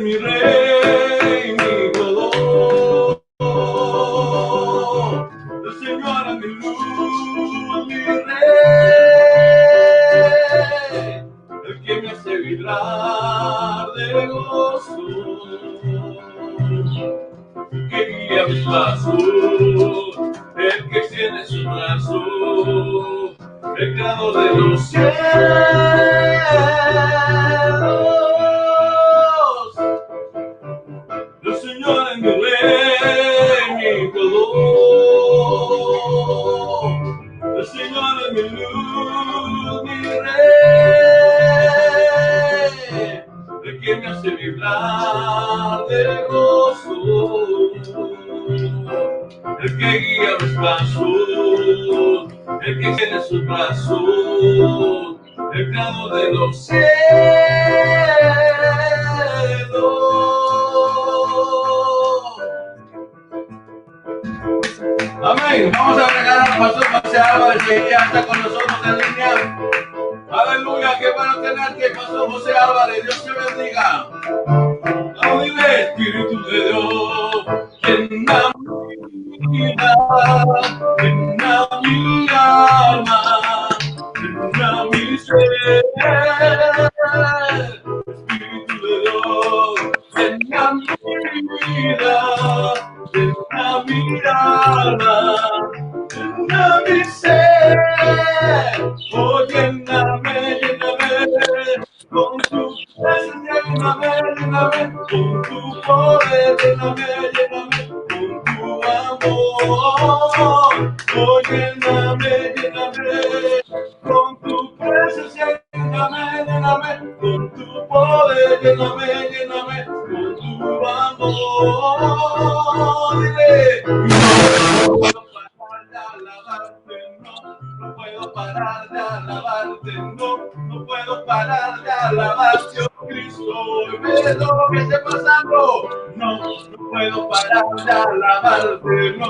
mi rey, mi todo. El Señor es mi luz, mi rey, el que me hace vibrar de gozo, que guía mis pasos, el que extiende sus brazos, el creador de los cielos. El Señor es mi rey, mi todo. El Señor es mi luz, mi rey, el que me hace vibrar de gozo, el que guía mis pasos, el que tiene sus brazos, el creador de los cielos. Amén. Vamos a agregar al pastor José Álvarez, que ya está con nosotros en línea. Aleluya, qué bueno tenerte, pastor José Álvarez. Dios te bendiga. Dile, Espíritu de Dios, llena mi vida, llena mi alma, llena mi ser. Espíritu de Dios, llena mi vida, llena mi alma, llena mi ser. Oh, lléname, lléname con tu presencia, lléname, lléname con tu poder, lléname, lléname con tu amor. Oh, lléname, lléname con tu presencia, lléname, lléname con tu poder, lléname, lléname con tu amor. Dile, no puedo parar de alabarte, no puedo parar de alabarte, oh Cristo, en medio de todo lo que esté pasando, no puedo parar de alabarte, no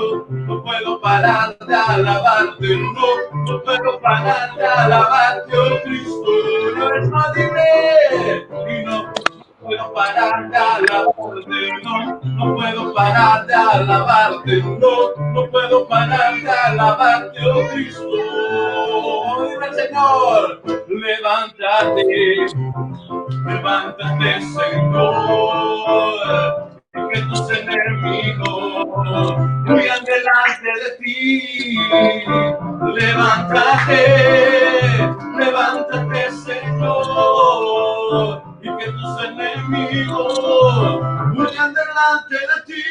puedo parar de alabarte, no puedo parar de alabarte, oh Cristo, no es más libre, y no puedo parar de alabarte, no puedo parar de alabarte, no puedo parar de alabarte, oh Cristo. Dime, Señor, levántate, levántate, Señor, y que tus enemigos huyan delante de ti. Levántate, levántate, Señor, y que tus enemigos huyan delante de ti,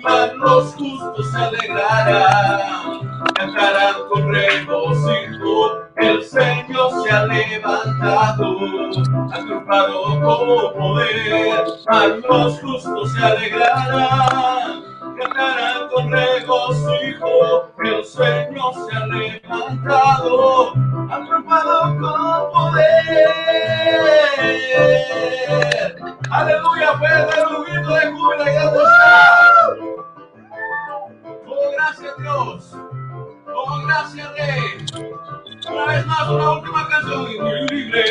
mas los justos se alegrarán, cantarán con regocijo, el Señor se ha levantado, ha triunfado con poder, mas los justos se alegrarán, cantarán con regocijo, el Señor se ha levantado, ha triunfado con poder. Aleluya, puedes dar un grito de júbilo y de oh, gracias Dios. Oh, gracias Rey. Una vez más, una última canción. Libre.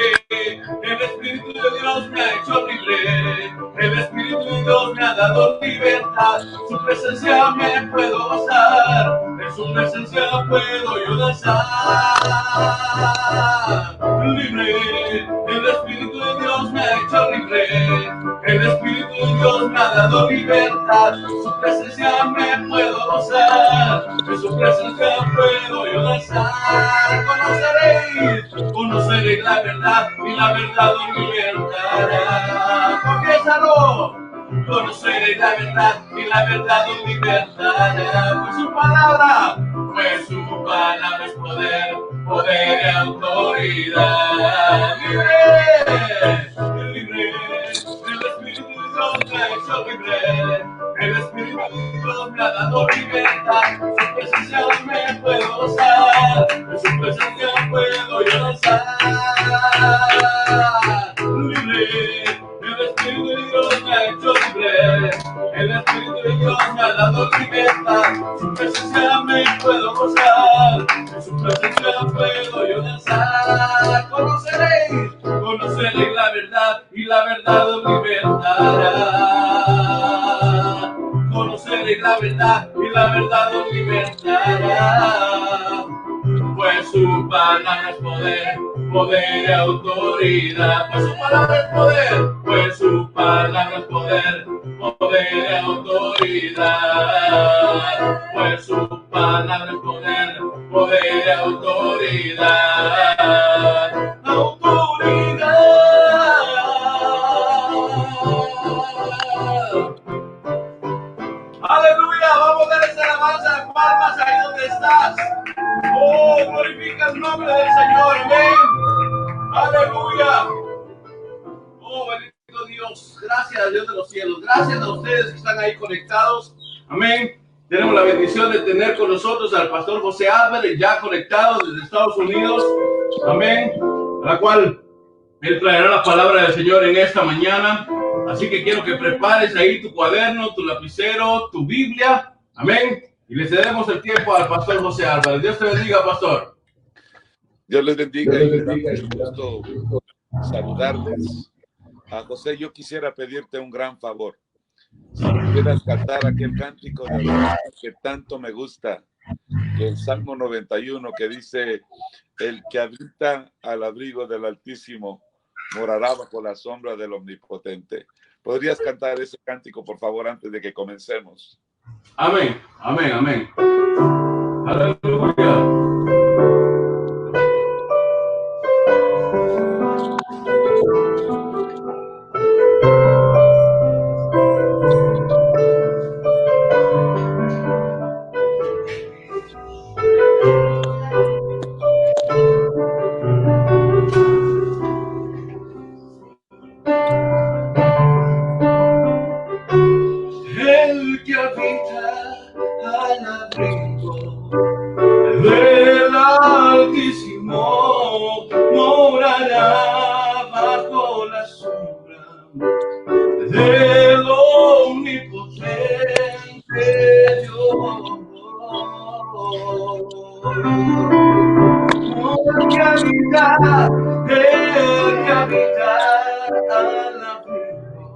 El Espíritu de Dios me ha hecho libre. El Espíritu de Dios me ha dado libertad. Su presencia me puedo gozar. En su presencia puedo yo danzar. Libre. El Espíritu de Dios me ha hecho libre. El Espíritu de Dios me ha dado libertad. Su presencia me puedo gozar. En su presencia puedo yo danzar. Conoceréis la verdad y la verdad os libertará. Confiésalo. Conoceréis la verdad y la verdad os libertará. Pues su palabra es poder, poder y autoridad. Libre, libre. El Espíritu de Dios me ha hecho libre. El Espíritu de Dios me ha dado libertad. Su presencia me puedo gozar. En su presencia puedo yo danzar. Libre. El Espíritu de Dios me ha hecho libre. El Espíritu de Dios me ha dado libertad. Su presencia me puedo gozar. En su presencia puedo yo danzar. Conoceréis la verdad y la verdad os libertará. y la verdad os libertará. Pues su palabra es poder, poder y autoridad. Pues su palabra es poder, pues su palabra es poder, poder y autoridad. Pues su palabra es poder, poder y autoridad. Autoridad. Aleluya, vamos a dar esa alabanza de palmas ahí donde estás. Oh, glorifica el nombre del Señor, amén. Aleluya. Oh, bendito Dios, gracias a Dios de los cielos, gracias a ustedes que están ahí conectados, amén. Tenemos la bendición de tener con nosotros al pastor José Álvarez, ya conectado desde Estados Unidos, amén, a la cual él traerá la palabra del Señor en esta mañana. Así que quiero que prepares ahí tu cuaderno, tu lapicero, tu Biblia, amén. Y le cedemos el tiempo al pastor José Álvarez. Dios te bendiga, pastor. Dios les bendiga y me da mucho gusto saludarles. A José, yo quisiera pedirte un gran favor. Si pudieras cantar aquel cántico de adoración que tanto me gusta, que el Salmo 91, que dice: el que habita al abrigo del Altísimo morará bajo la sombra del Omnipotente. ¿Podrías cantar ese cántico, por favor, antes de que comencemos? Amén, amén, amén. Aleluya. El que habita al abrigo del Altísimo morará bajo la sombra del Omnipotente Dios. El que habita al abrigo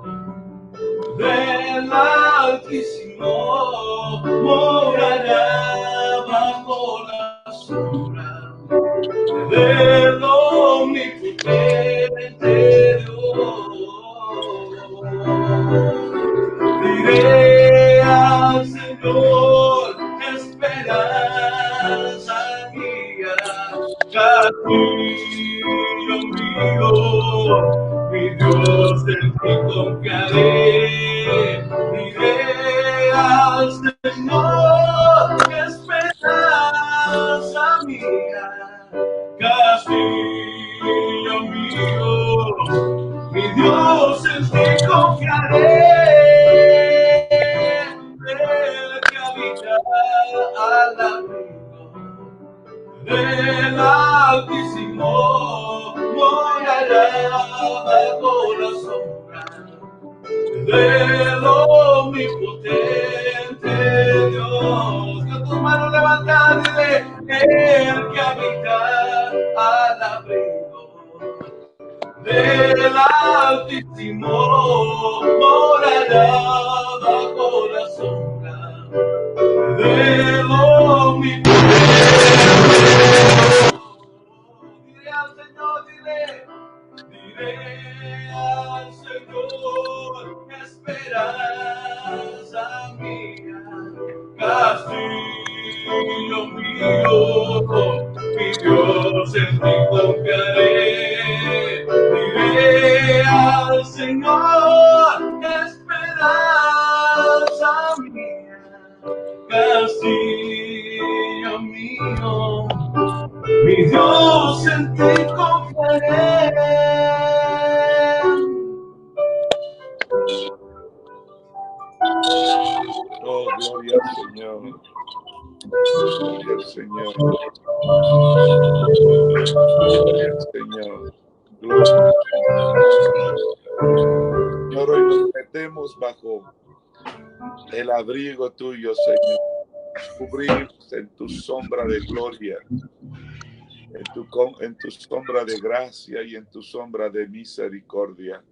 del Altísimo morará bajo la sombra del Omnipotente Dios. Diré al Señor, esperanza mía, castillo mío, mi Dios en ti confiaré. Diré al Señor, esperanza mía, castillo mío, mi Dios en ti confiaré. El que habita al abrigo del Altísimo morará bajo la sombra del Omnipotente Dios. Con tus manos levantadas, dile: el que habita al abrigo del Altísimo morará bajo la sombra del Omnipotente. Diré al Señor, diré al Señor, esperanza mía, castillo mío, mi Dios en ti confiaré. Diré al Señor, esperanza mía, castillo mío, mi Dios en ti confiaré. Oh, gloria al Señor. Gloria al Señor. Gloria al Señor. Gloria al Señor. Hoy nos metemos bajo el abrigo tuyo, Señor. Cubrimos en tu sombra de gloria, en tu sombra de gracia y en tu sombra de misericordia.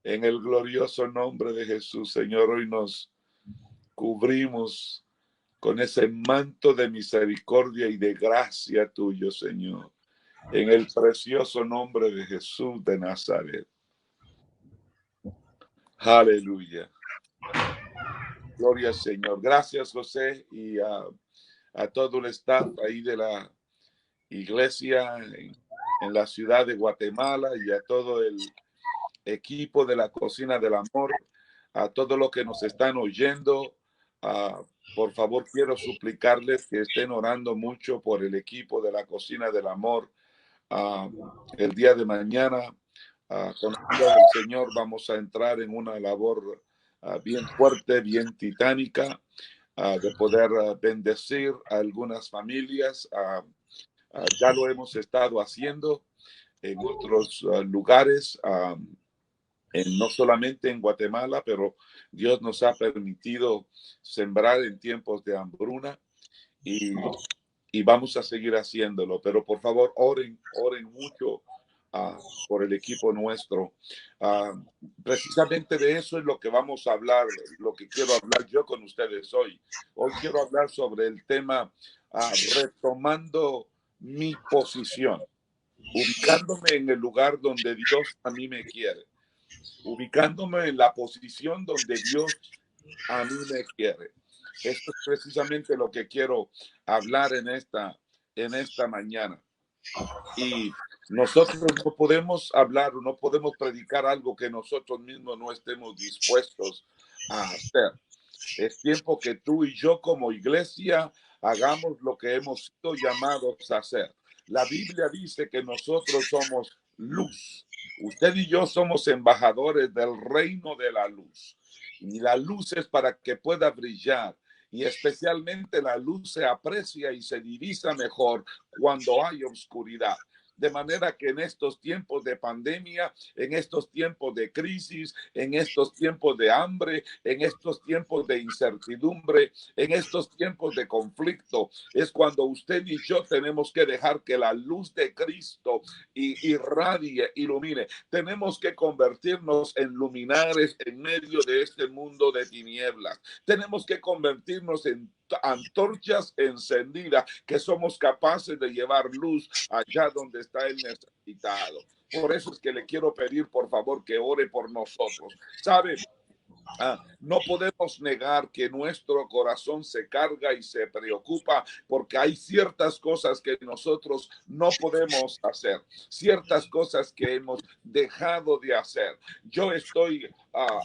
En el glorioso nombre de Jesús, Señor, hoy nos cubrimos con ese manto de misericordia y de gracia tuyo, Señor, en el precioso nombre de Jesús de Nazaret. Aleluya. Gloria al Señor. Gracias, José, y a todo el staff ahí de la iglesia en la ciudad de Guatemala, y a todo el equipo de la Cocina del Amor, a todos los que nos están oyendo. Por favor, quiero suplicarles que estén orando mucho por el equipo de la Cocina del Amor. El día de mañana, con la ayuda del Señor, vamos a entrar en una labor bien fuerte, bien titánica, de poder bendecir a algunas familias. Ya lo hemos estado haciendo en otros lugares, no solamente en Guatemala, pero Dios nos ha permitido sembrar en tiempos de hambruna, y vamos a seguir haciéndolo. Pero por favor, oren mucho por el equipo nuestro. Precisamente de eso es lo que vamos a hablar, lo que quiero hablar yo con ustedes hoy. Hoy quiero hablar sobre el tema retomando mi posición, ubicándome en el lugar donde Dios a mí me quiere, ubicándome en la posición donde Dios a mí me quiere. Esto es precisamente lo que quiero hablar en esta mañana. Y nosotros no podemos hablar, no podemos predicar algo que nosotros mismos no estemos dispuestos a hacer. Es tiempo que tú y yo como iglesia hagamos lo que hemos sido llamados a hacer. La Biblia dice que nosotros somos luz. Usted y yo somos embajadores del reino de la luz. Y la luz es para que pueda brillar. Y especialmente la luz se aprecia y se divisa mejor cuando hay oscuridad. De manera que en estos tiempos de pandemia, en estos tiempos de crisis, en estos tiempos de hambre, en estos tiempos de incertidumbre, en estos tiempos de conflicto, es cuando usted y yo tenemos que dejar que la luz de Cristo irradie, ilumine. Tenemos que convertirnos en luminares en medio de este mundo de tinieblas. Tenemos que convertirnos en antorchas encendidas, que somos capaces de llevar luz allá donde está el necesitado. Por eso es que le quiero pedir, por favor, que ore por nosotros. ¿Sabe? No podemos negar que nuestro corazón se carga y se preocupa porque hay ciertas cosas que nosotros no podemos hacer, ciertas cosas que hemos dejado de hacer. Yo estoy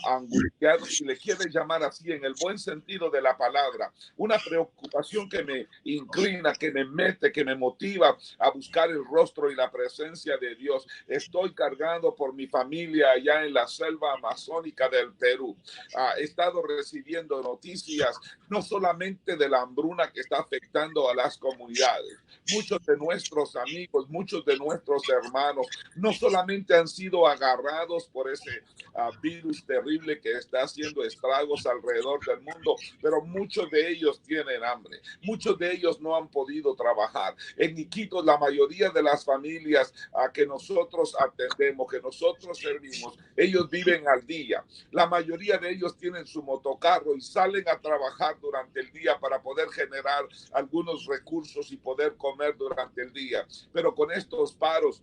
angustiado, si le quiere llamar así, en el buen sentido de la palabra, una preocupación que me inclina, que me mete, que me motiva a buscar el rostro y la presencia de Dios. Estoy cargado por mi familia allá en la selva amazónica del Perú. He estado recibiendo noticias no solamente de la hambruna que está afectando a las comunidades. Muchos de nuestros amigos, muchos de nuestros hermanos no solamente han sido agarrados por ese virus terrible que está haciendo estragos alrededor del mundo, pero muchos de ellos tienen hambre, muchos de ellos no han podido trabajar. En Iquitos, la mayoría de las familias que nosotros atendemos, que nosotros servimos, ellos viven al día. La mayoría de ellos tienen su motocarro y salen a trabajar durante el día para poder generar algunos recursos y poder comer durante el día. Pero con estos paros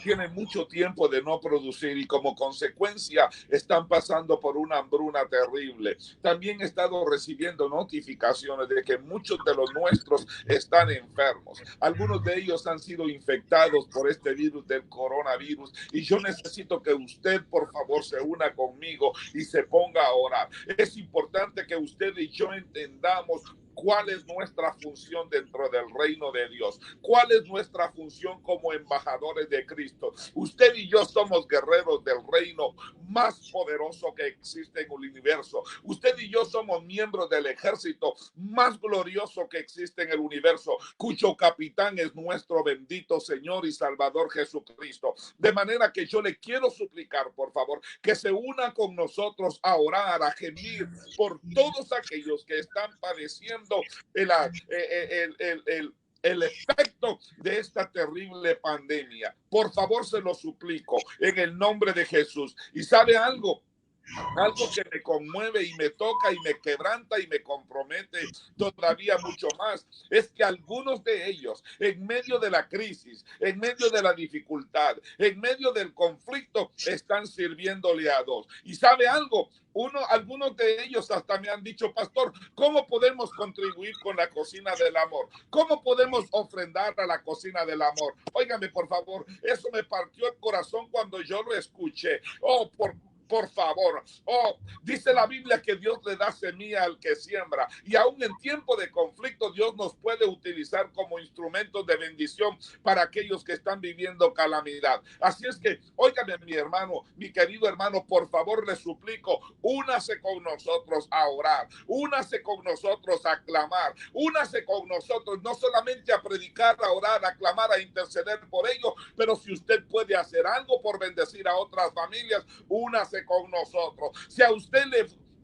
tienen mucho tiempo de no producir y como consecuencia están pasando por una hambruna terrible. También he estado recibiendo notificaciones de que muchos de los nuestros están enfermos. Algunos de ellos han sido infectados por este virus del coronavirus y yo necesito que usted, por favor, se una conmigo y se ponga a orar. Es importante que usted y yo entendamos cuál es nuestra función dentro del reino de Dios, cuál es nuestra función como embajadores de Cristo. Usted y yo somos guerreros del reino más poderoso que existe en el universo. Usted y yo somos miembros del ejército más glorioso que existe en el universo, cuyo capitán es nuestro bendito Señor y Salvador Jesucristo. De manera que yo le quiero suplicar, por favor, que se una con nosotros a orar, a gemir por todos aquellos que están padeciendo el efecto de esta terrible pandemia. Por favor, se lo suplico en el nombre de Jesús. ¿Y sabe algo? algo que me conmueve y me toca y me quebranta y me compromete todavía mucho más, es que algunos de ellos, en medio de la crisis, en medio de la dificultad, en medio del conflicto, están sirviéndole a Dios. ¿Y sabe algo? Algunos de ellos hasta me han dicho, pastor, ¿cómo podemos contribuir con la cocina del amor? ¿Cómo podemos ofrendar a la cocina del amor? Óigame, por favor, eso me partió el corazón cuando yo lo escuché. Oh, por favor, dice la Biblia que Dios le da semilla al que siembra, y aún en tiempo de conflicto Dios nos puede utilizar como instrumentos de bendición para aquellos que están viviendo calamidad. Así es que, óigame, mi hermano, mi querido hermano, por favor le suplico, únase con nosotros a orar, únase con nosotros a clamar, únase con nosotros no solamente a predicar, a orar, a clamar, a interceder por ellos, pero si usted puede hacer algo por bendecir a otras familias, únase con nosotros. Si a usted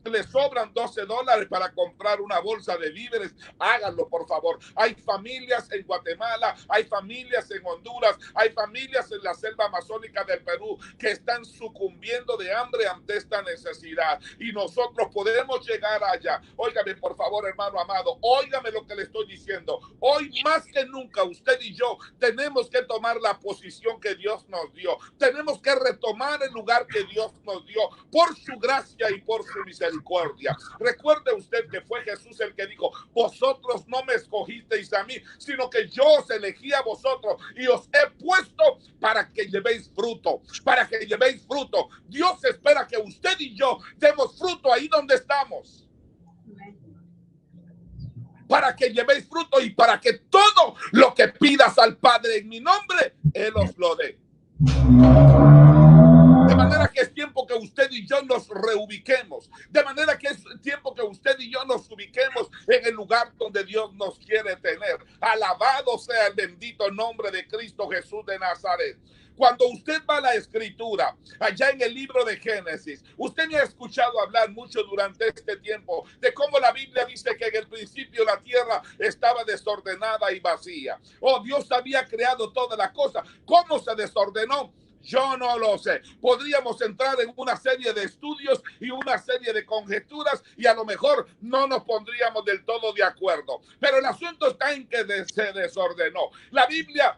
le sobran $12 para comprar una bolsa de víveres, háganlo, por favor. Hay familias en Guatemala, hay familias en Honduras, hay familias en la selva amazónica del Perú que están sucumbiendo de hambre ante esta necesidad, y nosotros podemos llegar allá. Óigame, por favor, hermano amado, óigame lo que le estoy diciendo. Hoy más que nunca usted y yo tenemos que tomar la posición que Dios nos dio. Tenemos que retomar el lugar que Dios nos dio por su gracia y por su misericordia. Recuerde usted que fue Jesús el que dijo, vosotros no me escogisteis a mí, sino que yo os elegí a vosotros y os he puesto para que llevéis fruto, para que llevéis fruto. Dios espera que usted y yo demos fruto ahí donde estamos, para que llevéis fruto y para que todo lo que pidas al Padre en mi nombre, Él os lo dé. De manera que es tiempo que usted y yo nos reubiquemos. De manera que es tiempo que usted y yo nos ubiquemos en el lugar donde Dios nos quiere tener. Alabado sea el bendito nombre de Cristo Jesús de Nazaret. Cuando usted va a la escritura, allá en el libro de Génesis, usted me ha escuchado hablar mucho durante este tiempo de cómo la Biblia dice que en el principio la tierra estaba desordenada y vacía. Oh, Dios había creado toda la cosa. ¿Cómo se desordenó? Yo no lo sé. Podríamos entrar en una serie de estudios y una serie de conjeturas y a lo mejor no nos pondríamos del todo de acuerdo. Pero el asunto está en que se desordenó. La Biblia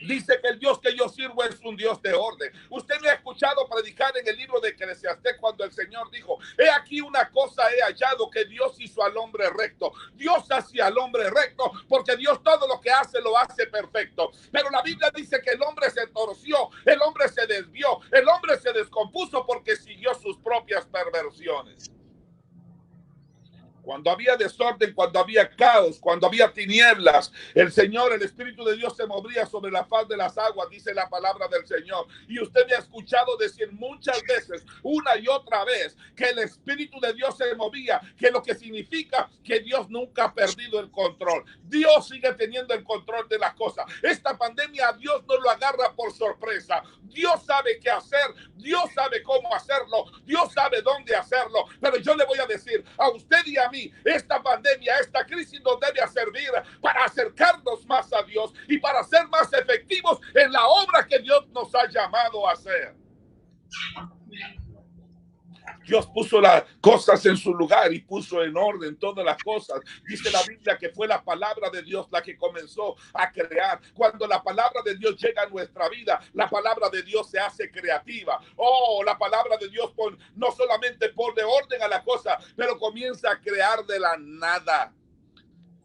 dice que el Dios que yo sirvo es un Dios de orden. Usted me ha escuchado predicar en el libro de Eclesiastés cuando el Señor dijo, he aquí una cosa he hallado, que Dios hizo al hombre recto. Dios hacía al hombre recto porque Dios todo lo que hace lo hace perfecto. Pero la Biblia dice que el hombre se torció, el hombre se desvió, el hombre se descompuso porque siguió sus propias perversiones. Cuando había desorden, cuando había caos, cuando había tinieblas, el Señor, el Espíritu de Dios se movía sobre la faz de las aguas, dice la palabra del Señor. Y usted me ha escuchado decir muchas veces, una y otra vez, que el Espíritu de Dios se movía, que lo que significa que Dios nunca ha perdido el control. Dios sigue teniendo el control de las cosas. Esta pandemia a Dios no lo agarra por sorpresa. Dios sabe qué hacer, Dios sabe cómo hacerlo, Dios sabe dónde hacerlo. Pero yo le voy a decir a usted y a mí, esta pandemia, esta crisis nos debe servir para acercarnos más a Dios y para ser más efectivos en la obra que Dios nos ha llamado a hacer. Dios puso las cosas en su lugar y puso en orden todas las cosas. Dice la Biblia que fue la palabra de Dios la que comenzó a crear. Cuando la palabra de Dios llega a nuestra vida, la palabra de Dios se hace creativa. Oh, la palabra de Dios no solamente pone orden a la cosa, pero comienza a crear de la nada.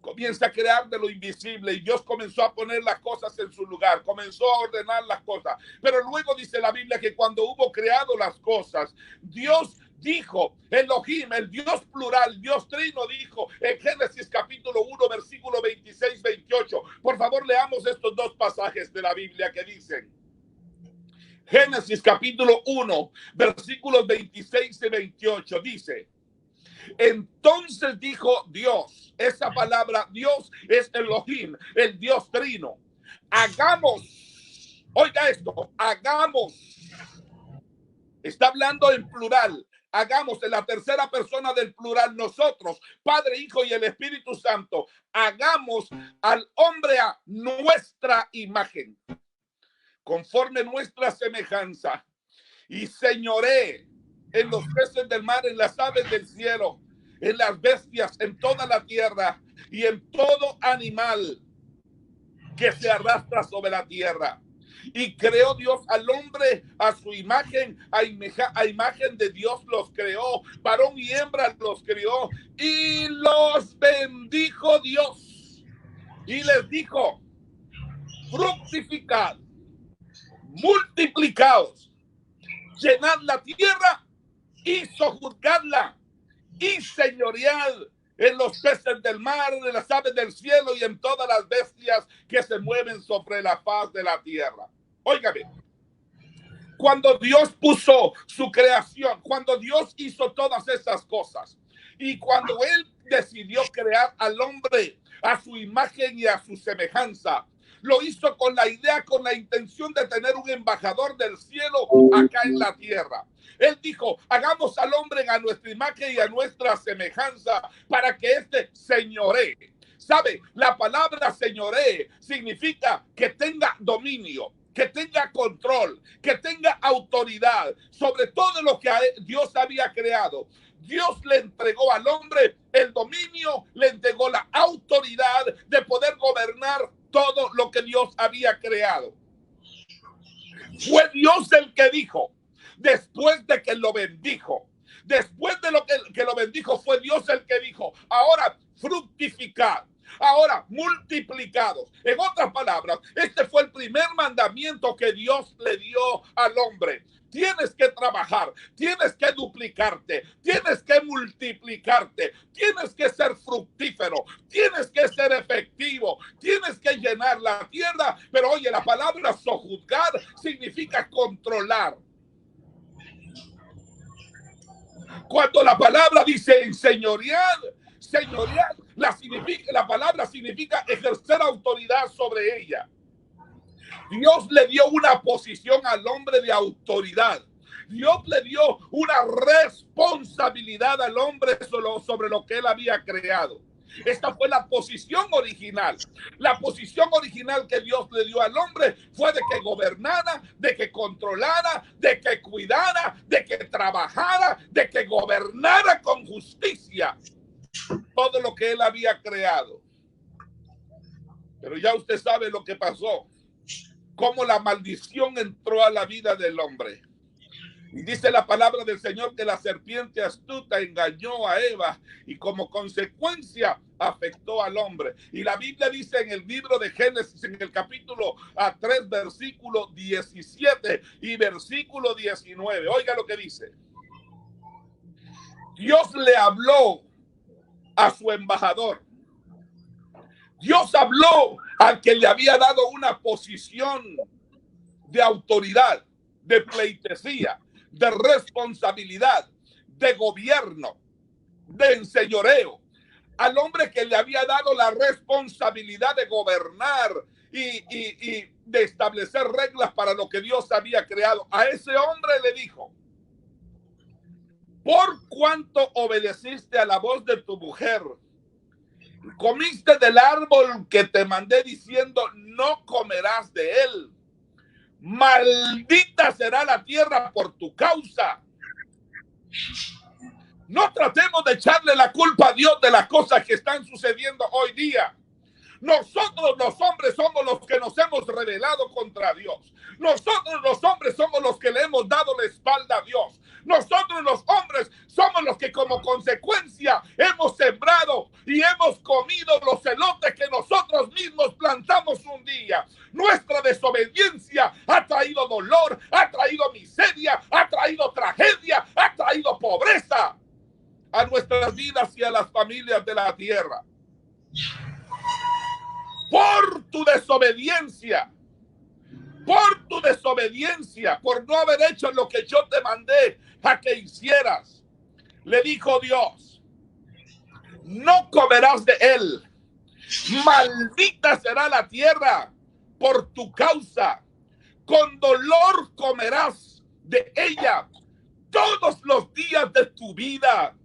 Comienza a crear de lo invisible, y Dios comenzó a poner las cosas en su lugar, comenzó a ordenar las cosas. Pero luego dice la Biblia que cuando hubo creado las cosas, Dios dijo, Elohim, el Dios plural, Dios trino, dijo en Génesis capítulo 1, versículo 26-28. Por favor, leamos estos dos pasajes de la Biblia que dicen. Génesis capítulo 1, versículos 26 y 28 dice: entonces dijo Dios, esa palabra Dios es Elohim, el Dios trino, hagamos, oiga esto, hagamos, está hablando en plural, hagamos, en la tercera persona del plural, nosotros, Padre, Hijo y el Espíritu Santo, hagamos al hombre a nuestra imagen, conforme nuestra semejanza, y señoree en los peces del mar, en las aves del cielo, en las bestias, en toda la tierra y en todo animal que se arrastra sobre la tierra. Y creó Dios al hombre a su imagen, a imagen de Dios los creó, varón y hembra los creó, y los bendijo Dios. Y les dijo: fructificad, multiplicaos, llenad la tierra y sojuzgadla, y señoread en los peces del mar, en las aves del cielo y en todas las bestias que se mueven sobre la faz de la tierra. Óigame, cuando Dios puso su creación, cuando Dios hizo todas esas cosas, y cuando Él decidió crear al hombre a su imagen y a su semejanza, lo hizo con la idea, con la intención de tener un embajador del cielo acá en la tierra. Él dijo: hagamos al hombre a nuestra imagen y a nuestra semejanza para que éste señoree. ¿Sabe? La palabra señoree significa que tenga dominio, que tenga control, que tenga autoridad sobre todo lo que Dios había creado. Dios le entregó al hombre el dominio, le entregó la autoridad de poder gobernar todo lo que Dios había creado. Fue Dios el que dijo, después de que lo bendijo, después de lo que lo bendijo, fue Dios el que dijo: ahora fructificad, ahora multiplicados. En otras palabras, este fue el primer mandamiento que Dios le dio al hombre. Tienes que trabajar, tienes que duplicarte, tienes que multiplicarte, tienes que ser fructífero, tienes que ser efectivo, tienes que llenar la tierra. Pero oye, la palabra sojuzgar significa controlar. Cuando la palabra dice enseñorear, la palabra significa ejercer autoridad sobre ella. Dios le dio una posición al hombre de autoridad. Dios le dio una responsabilidad al hombre sobre lo que él había creado. Esta fue la posición original. La posición original que Dios le dio al hombre fue de que gobernara, de que controlara, de que cuidara, de que trabajara, de que gobernara con justicia todo lo que él había creado. Pero ya usted sabe lo que pasó, cómo la maldición entró a la vida del hombre. Y dice la palabra del Señor que la serpiente astuta engañó a Eva y como consecuencia afectó al hombre. Y la Biblia dice en el libro de Génesis, en el capítulo 3, versículo 17 y versículo 19. Oiga lo que dice. Dios le habló a su embajador. Dios habló al que le había dado una posición de autoridad, de pleitesía, de responsabilidad, de gobierno, de enseñoreo, al hombre que le había dado la responsabilidad de gobernar y de establecer reglas para lo que Dios había creado. A ese hombre le dijo: por cuanto obedeciste a la voz de tu mujer, comiste del árbol que te mandé diciendo, no comerás de él. Maldita será la tierra por tu causa. No tratemos de echarle la culpa a Dios de las cosas que están sucediendo hoy día. Nosotros los hombres somos los que nos hemos rebelado contra Dios. Nosotros los hombres somos los que le hemos dado la espalda a Dios. Nosotros los hombres somos los que como consecuencia hemos sembrado y hemos comido los elotes que nosotros mismos plantamos un día. Nuestra desobediencia ha traído dolor, ha traído miseria, ha traído tragedia, ha traído pobreza a nuestras vidas y a las familias de la tierra. Por tu desobediencia, por no haber hecho lo que yo te mandé a que hicieras, le dijo Dios, no comerás de él. Maldita será la tierra por tu causa. Con dolor comerás de ella todos los días de tu vida.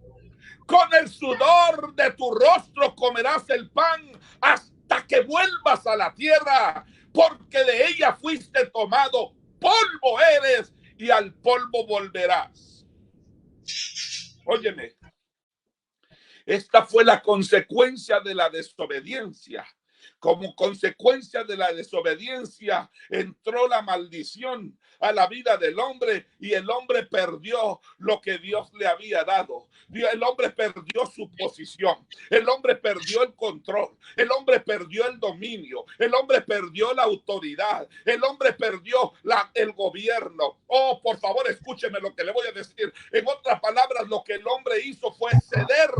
Con el sudor de tu rostro comerás el pan hasta que vuelvas a la tierra, porque de ella fuiste tomado, polvo eres y al polvo volverás. Óyeme, esta fue la consecuencia de la desobediencia. Como consecuencia de la desobediencia entró la maldición a la vida del hombre y el hombre perdió lo que Dios le había dado. El hombre perdió su posición, el hombre perdió el control, el hombre perdió el dominio, el hombre perdió la autoridad, el hombre perdió el gobierno. Oh, por favor, escúcheme lo que le voy a decir. En otras palabras, lo que el hombre hizo fue ceder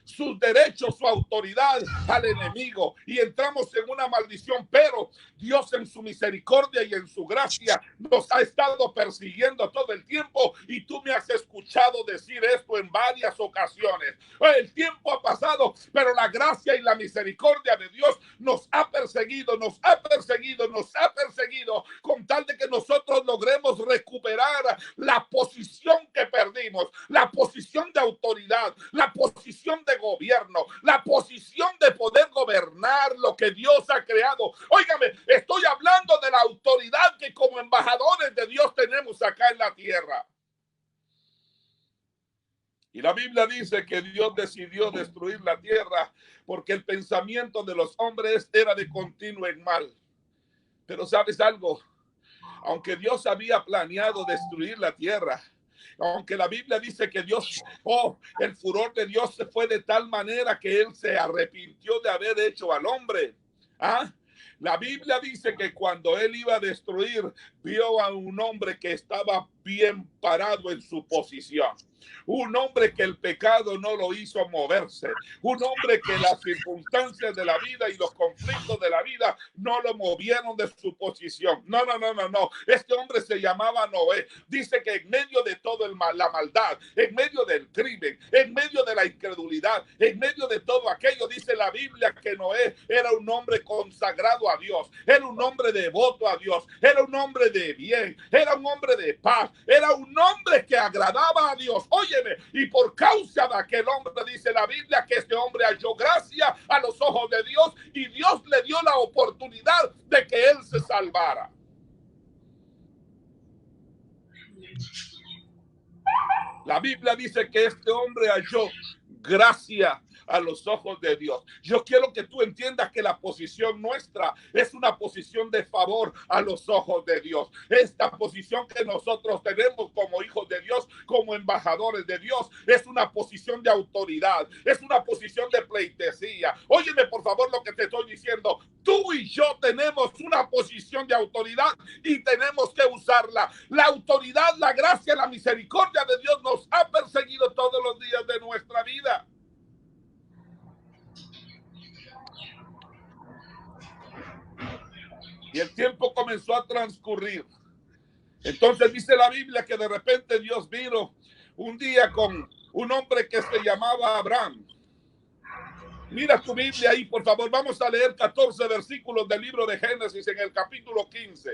sus derechos, su autoridad al enemigo, y entramos en una maldición. Pero Dios, en su misericordia y en su gracia, nos ha estado persiguiendo todo el tiempo, y tú me has escuchado decir esto en varias ocasiones. El tiempo ha pasado, pero la gracia y la misericordia de Dios nos ha perseguido, nos ha perseguido, nos ha perseguido, con tal de que nosotros logremos recuperar la posición que perdimos, la posición de autoridad, la posición de gobierno, la posición de poder gobernar lo que Dios ha creado. Óigame, estoy hablando de la autoridad que como embajadores de Dios tenemos acá en la tierra. Y la Biblia dice que Dios decidió destruir la tierra porque el pensamiento de los hombres era de continuo en mal. Pero ¿sabes algo? Aunque Dios había planeado destruir la tierra, aunque la Biblia dice que Dios, el furor de Dios se fue de tal manera que él se arrepintió de haber hecho al hombre. La Biblia dice que cuando él iba a destruir, vio a un hombre que estaba bien parado en su posición. Un hombre que el pecado no lo hizo moverse. Un hombre que las circunstancias de la vida y los conflictos de la vida no lo movieron de su posición. No. Este hombre se llamaba Noé. Dice que en medio de todo la maldad, en medio del crimen, en medio de la incredulidad, en medio de todo aquello, dice la Biblia que Noé era un hombre consagrado a Dios. Era un hombre devoto a Dios. Era un hombre de bien. Era un hombre de paz. Era un hombre que agradaba a Dios. Óyeme, y por causa de aquel hombre, dice la Biblia, que este hombre halló gracia a los ojos de Dios, y Dios le dio la oportunidad de que él se salvara. La Biblia dice que este hombre halló gracia a los ojos de Dios. Yo quiero que tú entiendas que la posición nuestra es una posición de favor a los ojos de Dios. Esta posición que nosotros tenemos como hijos de Dios, como embajadores de Dios, es una posición de autoridad, es una posición de pleitesía. Óyeme por favor lo que te estoy diciendo. Tú y yo tenemos una posición de autoridad y tenemos que usarla. La autoridad, la gracia, la misericordia de Dios nos ha perseguido todos los días de nuestra vida. Y el tiempo comenzó a transcurrir. Entonces dice la Biblia que de repente Dios vino un día con un hombre que se llamaba Abraham. Mira tu Biblia ahí, por favor. Vamos a leer 14 versículos del libro de Génesis en el capítulo 15.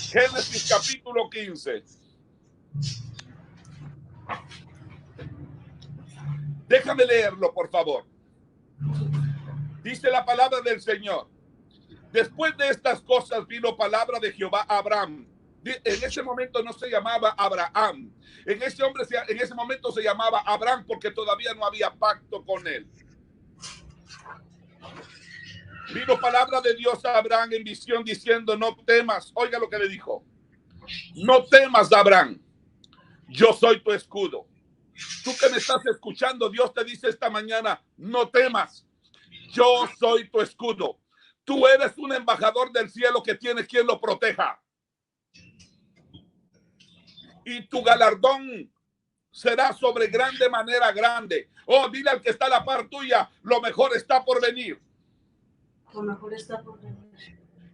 Génesis capítulo 15. Déjame leerlo, por favor. Dice la palabra del Señor. Después de estas cosas vino palabra de Jehová a Abraham. En ese momento no se llamaba Abraham. En ese momento se llamaba Abraham porque todavía no había pacto con él. Vino palabra de Dios a Abraham en visión diciendo: no temas. Oiga lo que le dijo. No temas, Abraham. Yo soy tu escudo. Tú que me estás escuchando, Dios te dice esta mañana: no temas. Yo soy tu escudo. Tú eres un embajador del cielo que tiene quien lo proteja. Y tu galardón será sobre grande manera grande. Oh, dile al que está a la par tuya: lo mejor está por venir. Lo mejor está por venir.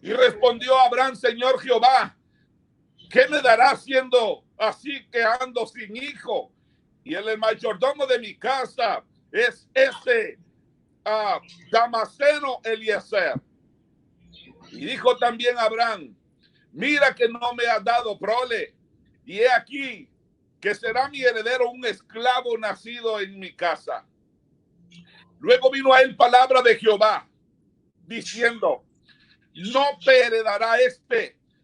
Y respondió Abraham: Señor Jehová, ¿qué me dará siendo así que ando sin hijo? Y el mayordomo de mi casa es ese Damaseno Eliezer. Y dijo también Abraham: mira que no me has dado prole, y he aquí que será mi heredero un esclavo nacido en mi casa. Luego vino a él palabra de Jehová, diciendo: no te heredará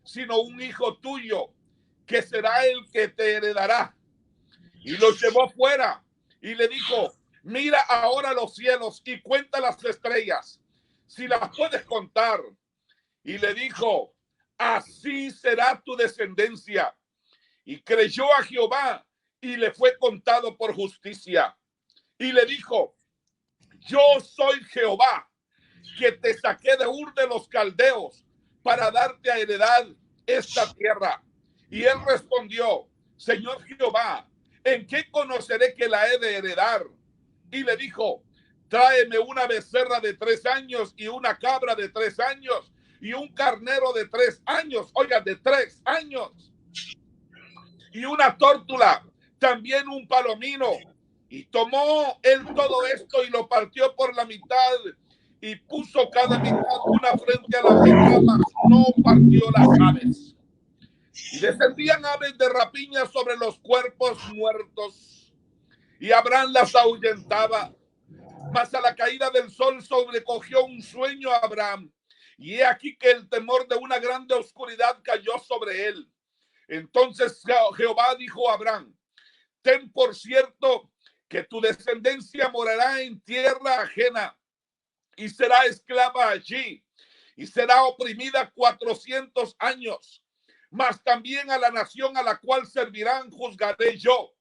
sino un hijo tuyo, que será el que te heredará. y lo llevó fuera y le dijo: mira ahora los cielos y cuenta las estrellas, si las puedes contar. Y le dijo: así será tu descendencia. Y creyó a Jehová y le fue contado por justicia. Y le dijo: yo soy Jehová, que te saqué de Ur de los Caldeos para darte a heredad esta tierra. Y él respondió: Señor Jehová, ¿en qué conoceré que la he de heredar? Y le dijo: tráeme una becerra de 3 años y una cabra de 3 años y un carnero de 3 años, oiga, de 3 años, y una tórtula, también un palomino. Y tomó él todo esto y lo partió por la mitad y puso cada mitad una frente a la otra, mas no partió las aves. Y descendían aves de rapiña sobre los cuerpos muertos, y Abraham las ahuyentaba. Mas a la caída del sol sobrecogió un sueño a Abraham, y he aquí que el temor de una grande oscuridad cayó sobre él. Entonces Jehová dijo a Abraham: ten por cierto que tu descendencia morará en tierra ajena y será esclava allí y será oprimida 400 años. Mas también a la nación a la cual servirán juzgaré yo.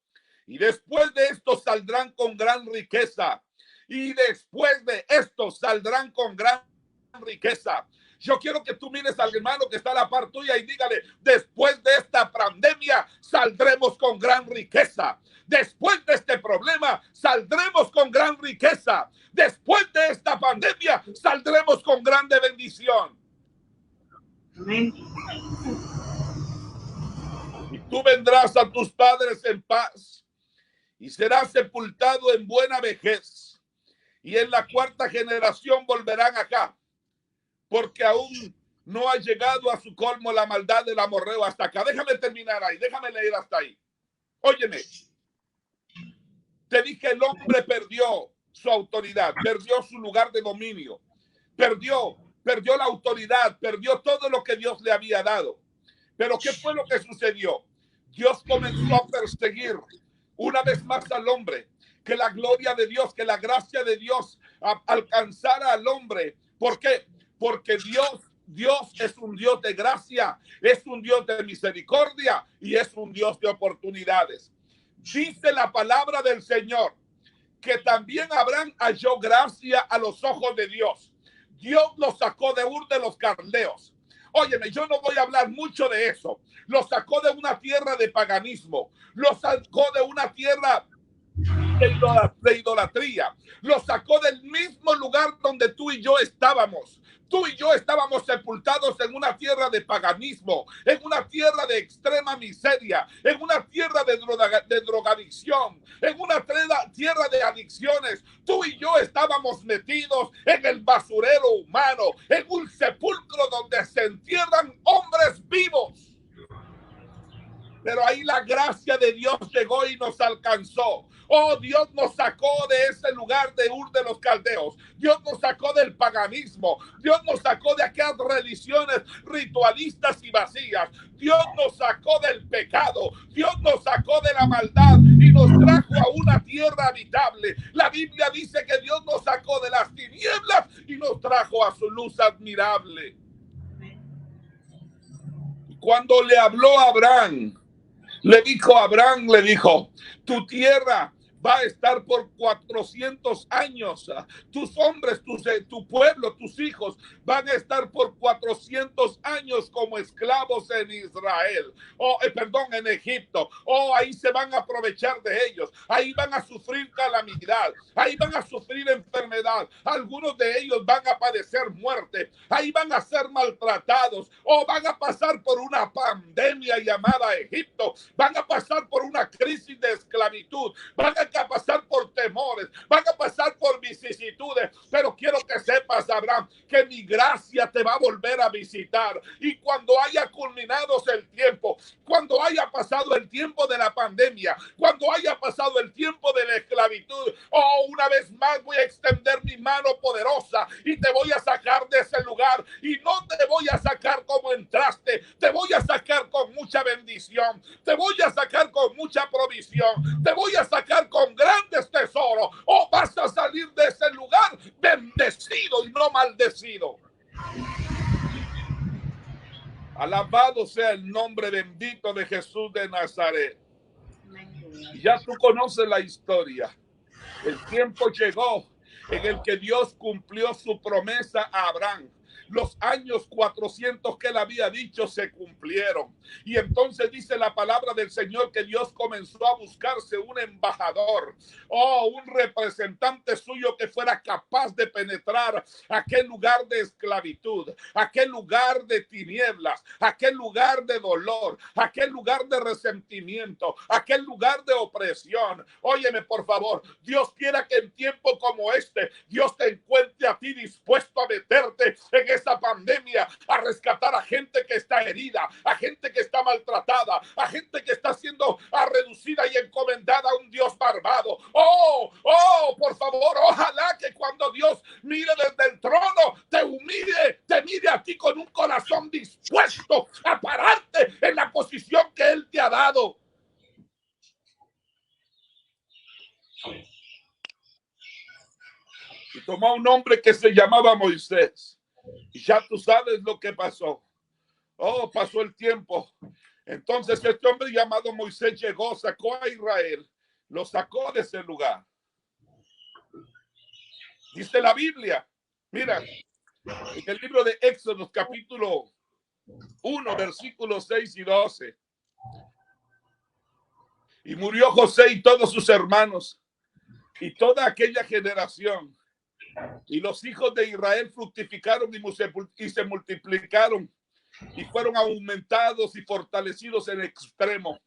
Y después de esto saldrán con gran riqueza. Y después de esto saldrán con gran riqueza. Yo quiero que tú mires al hermano que está a la par tuya y dígale: después de esta pandemia saldremos con gran riqueza. Después de este problema saldremos con gran riqueza. Después de esta pandemia saldremos con grande bendición. Amén. Y tú vendrás a tus padres en paz y serás sepultado en buena vejez. Y en la 4ª generación volverán acá, porque aún no ha llegado a su colmo la maldad del amorreo hasta acá. Déjame terminar ahí, déjame leer hasta ahí. Óyeme, te dije, el hombre perdió su autoridad, perdió su lugar de dominio, perdió la autoridad, perdió todo lo que Dios le había dado. Pero ¿qué fue lo que sucedió? Dios comenzó a perseguir una vez más al hombre, que la gloria de Dios, que la gracia de Dios alcanzara al hombre. ¿Por qué? Porque Dios es un Dios de gracia, es un Dios de misericordia y es un Dios de oportunidades. Dice la palabra del Señor que también Abraham halló gracia a los ojos de Dios. Dios lo sacó de Ur de los Caldeos. Óyeme, yo no voy a hablar mucho de eso. Lo sacó de una tierra de paganismo, lo sacó de una tierra de idolatría, lo sacó del mismo lugar donde tú y yo estábamos. Tú y yo estábamos sepultados en una tierra de paganismo, en una tierra de extrema miseria, en una tierra de drogadicción, en una tierra de adicciones. Tú y yo estábamos metidos en el basurero humano, en un sepulcro donde se entierran hombres vivos. Pero ahí la gracia de Dios llegó y nos alcanzó. Oh, Dios nos sacó de ese lugar de Ur de los Caldeos. Dios nos sacó del paganismo. Dios nos sacó de aquellas religiones ritualistas y vacías. Dios nos sacó del pecado. Dios nos sacó de la maldad y nos trajo a una tierra habitable. La Biblia dice que Dios nos sacó de las tinieblas y nos trajo a su luz admirable. Y cuando le habló a Abraham, le dijo, tu tierra va a estar por 400 años. Tus hombres, tu pueblo, tus hijos van a estar por 400 años como esclavos en Israel. En Egipto. Ahí se van a aprovechar de ellos. Ahí van a sufrir calamidad. Ahí van a sufrir enfermedad. Algunos de ellos van a padecer muerte. Ahí van a ser maltratados. Van a pasar por una pandemia llamada Egipto. Van a pasar por una crisis de esclavitud. Van a pasar por temores, van a pasar por vicisitudes, pero quiero que sepas, Abraham, que mi gracia te va a volver a visitar. Y cuando haya culminado el tiempo, cuando haya pasado el tiempo de la pandemia, cuando haya pasado el tiempo de la esclavitud, una vez más voy a extender mi mano poderosa y te voy a sacar de ese lugar. Y no te voy a sacar como entraste. Te voy a sacar con mucha bendición. Te voy a sacar con mucha provisión. Te voy a sacar con grandes tesoros. O vas a salir de ese lugar bendecido y no maldecido. Alabado sea el nombre bendito de Jesús de Nazaret. Ya tú conoces la historia. El tiempo llegó en el que Dios cumplió su promesa a Abraham. Los años 400 que él había dicho se cumplieron. Y entonces dice la palabra del Señor que Dios comenzó a buscarse un embajador, un representante suyo que fuera capaz de penetrar aquel lugar de esclavitud, aquel lugar de tinieblas, aquel lugar de dolor, aquel lugar de resentimiento, aquel lugar de opresión. Óyeme, por favor, Dios quiera que en tiempo como este, Dios te encuentre a ti dispuesto a meterte en esta pandemia, a rescatar a gente que está herida, a gente que está maltratada, a gente que está siendo reducida y encomendada a un Dios barbado. Por favor, ojalá que cuando Dios mire desde el trono, te mire a ti con un corazón dispuesto a pararte en la posición que Él te ha dado. Y tomó un hombre que se llamaba Moisés. Y ya tú sabes lo que pasó. Pasó el tiempo. Entonces este hombre llamado Moisés llegó, sacó a Israel, lo sacó de ese lugar. Dice la Biblia, mira, en el libro de Éxodo, capítulo 1, versículos 6 y 12. Y murió José y todos sus hermanos y toda aquella generación. Y los hijos de Israel fructificaron y se multiplicaron y fueron aumentados y fortalecidos en extremo.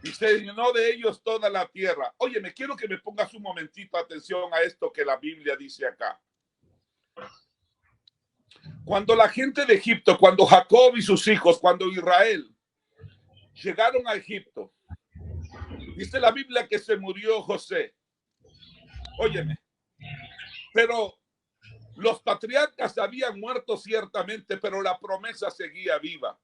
Y se llenó de ellos toda la tierra. Oye, me quiero que me pongas un momentito atención a esto que la Biblia dice acá. Cuando la gente de Egipto, cuando Jacob y sus hijos, cuando Israel llegaron a Egipto, dice la Biblia que se murió José. Óyeme, pero los patriarcas habían muerto ciertamente, pero la promesa seguía viva.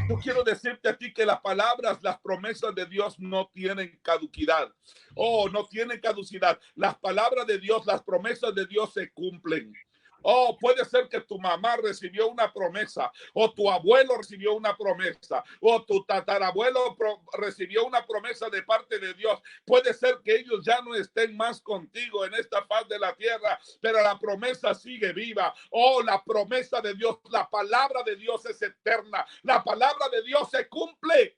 Yo quiero decirte a ti que las palabras, las promesas de Dios no tienen caducidad. No tienen caducidad. Las palabras de Dios, las promesas de Dios se cumplen. Puede ser que tu mamá recibió una promesa, o tu abuelo recibió una promesa, o tu tatarabuelo recibió una promesa de parte de Dios. Puede ser que ellos ya no estén más contigo en esta faz de la tierra, pero la promesa sigue viva. La promesa de Dios, la palabra de Dios es eterna. La palabra de Dios se cumple.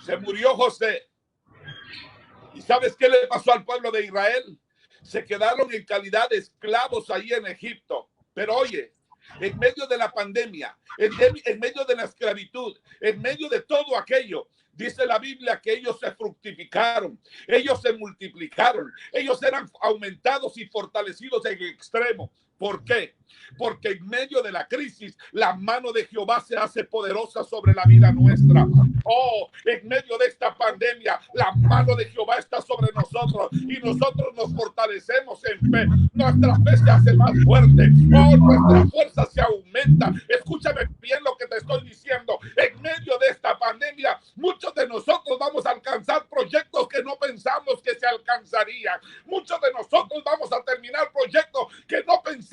Se murió José. ¿Y sabes qué le pasó al pueblo de Israel? Se quedaron en calidad de esclavos ahí en Egipto. Pero oye, en medio de la pandemia, en medio de la esclavitud, en medio de todo aquello, dice la Biblia que ellos se fructificaron, ellos se multiplicaron, ellos eran aumentados y fortalecidos en extremo. ¿Por qué? Porque en medio de la crisis, la mano de Jehová se hace poderosa sobre la vida nuestra. En medio de esta pandemia, la mano de Jehová está sobre nosotros y nosotros nos fortalecemos en fe. Nuestra fe se hace más fuerte. Nuestra fuerza se aumenta. Escúchame bien lo que te estoy diciendo. En medio de esta pandemia, muchos de nosotros vamos a alcanzar proyectos que no pensamos que se alcanzarían. Muchos de nosotros vamos a terminar proyectos que no pensamos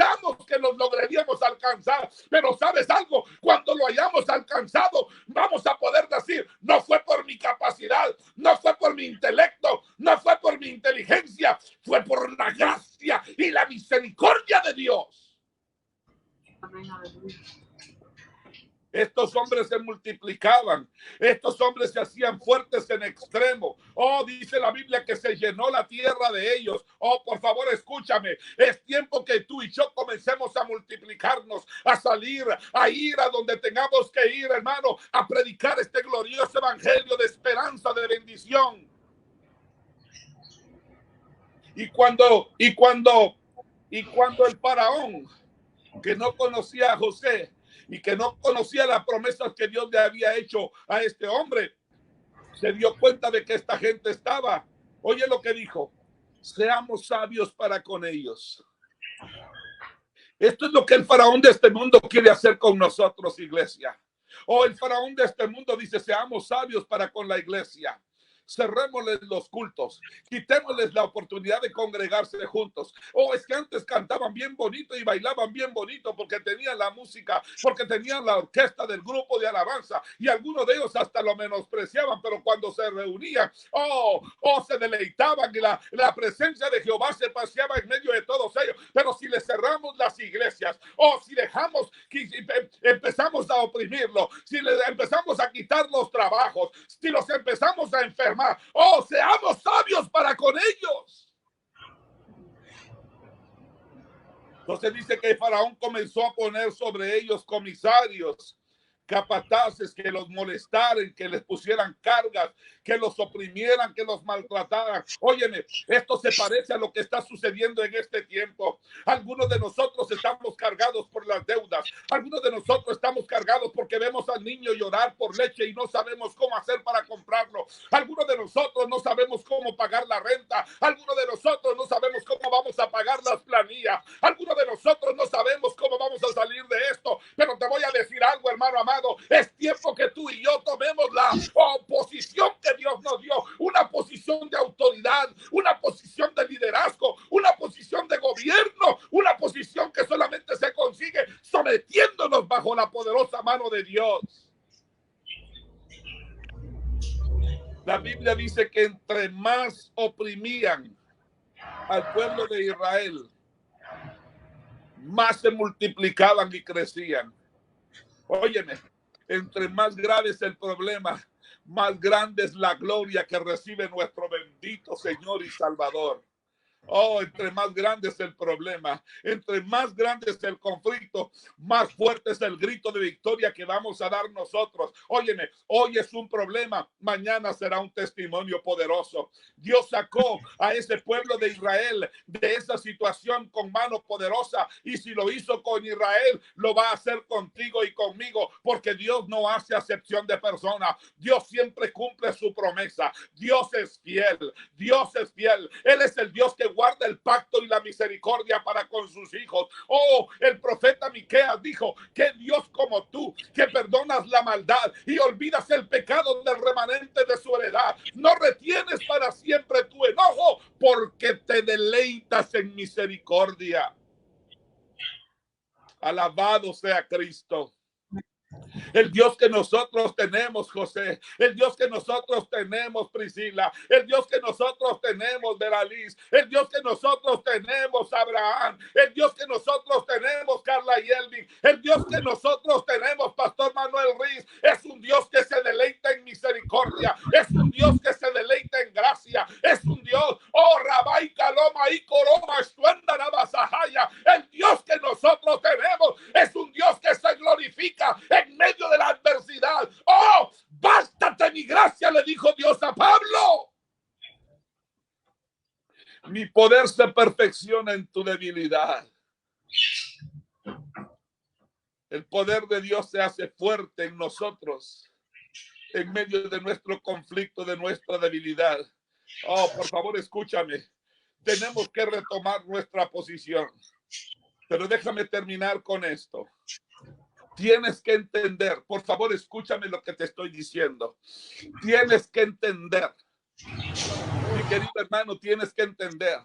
que los lograríamos alcanzar. Pero ¿sabes algo? Cuando lo hayamos alcanzado, vamos a poder decir, no fue por mi capacidad, no fue por mi intelecto, no fue por mi inteligencia, fue por la gracia y la misericordia de Dios. Estos hombres se multiplicaban, estos hombres se hacían fuertes en extremo. Dice la Biblia que se llenó la tierra de ellos. Por favor, escúchame. Es tiempo que tú y yo comencemos a multiplicarnos, a salir, a ir a donde tengamos que ir, hermano, a predicar este glorioso evangelio de esperanza, de bendición. Y cuando el faraón, que no conocía a José, y que no conocía las promesas que Dios le había hecho a este hombre, se dio cuenta de que esta gente estaba. Oye lo que dijo: seamos sabios para con ellos Esto es lo que el faraón de este mundo quiere hacer con nosotros, iglesia. El faraón de este mundo dice, seamos sabios para con la iglesia. Cerrémosles los cultos, quitémosles la oportunidad de congregarse juntos. Es que antes cantaban bien bonito y bailaban bien bonito porque tenían la música, porque tenían la orquesta del grupo de alabanza, y algunos de ellos hasta lo menospreciaban, pero cuando se reunían, se deleitaban, y la presencia de Jehová se paseaba en medio de todos ellos. Pero si le cerramos las iglesias, si dejamos que empezamos a oprimirlo, si le empezamos a quitar los trabajos, si los empezamos a enfermar, seamos sabios para con ellos. Entonces dice que el faraón comenzó a poner sobre ellos comisarios, capataces, que los molestaran, que les pusieran cargas, que los oprimieran, que los maltrataran. Óyeme, esto se parece a lo que está sucediendo en este tiempo. Algunos de nosotros estamos cargados por las deudas. Algunos de nosotros estamos cargados porque vemos al niño llorar por leche y no sabemos cómo hacer para comprarlo. Algunos de nosotros no sabemos cómo pagar la renta. Algunos de nosotros no sabemos cómo vamos a pagar las planillas. Algunos de nosotros no sabemos cómo vamos a salir de esto. Pero te voy a decir algo, hermano amado. Es tiempo que tú y yo tomemos la posición que Dios nos dio, una posición de autoridad, una posición de liderazgo, una posición de gobierno, una posición que solamente se consigue sometiéndonos bajo la poderosa mano de Dios. La Biblia dice que entre más oprimían al pueblo de Israel, más se multiplicaban y crecían. Óyeme, entre más grave es el problema, más grande es la gloria que recibe nuestro bendito Señor y Salvador. Entre más grande es el problema, entre más grande es el conflicto, más fuerte es el grito de victoria que vamos a dar nosotros. Óyeme, hoy es un problema, mañana será un testimonio poderoso. Dios sacó a ese pueblo de Israel de esa situación con mano poderosa, y si lo hizo con Israel, lo va a hacer contigo y conmigo, porque Dios no hace acepción de personas. Dios siempre cumple su promesa. Dios es fiel, Dios es fiel. Él es el Dios que guarda el pacto y la misericordia para con sus hijos. El profeta Miqueas dijo que Dios como tú, que perdonas la maldad y olvidas el pecado del remanente de su heredad, no retienes para siempre tu enojo, porque te deleitas en misericordia. Alabado sea Cristo. El Dios que nosotros tenemos, José, el Dios que nosotros tenemos, Priscila, el Dios que nosotros tenemos, Beraliz, el Dios que nosotros tenemos, Abraham, el Dios que nosotros tenemos, Carla y Elvin, el Dios que nosotros tenemos, Pastor Manuel Riz, es un Dios que se deleita en misericordia, es un Dios que se deleita en gracia, es un Dios, Rabay Caloma y Coroma, Basahaya, el Dios que nosotros tenemos es un Dios que se glorifica en medio de la adversidad. Bástate mi gracia, le dijo Dios a Pablo. Mi poder se perfecciona en tu debilidad. El poder de Dios se hace fuerte en nosotros en medio de nuestro conflicto, de nuestra debilidad. Por favor, escúchame. Tenemos que retomar nuestra posición. Pero déjame terminar con esto. Tienes que entender, por favor, escúchame lo que te estoy diciendo. Tienes que entender, mi querido hermano, tienes que entender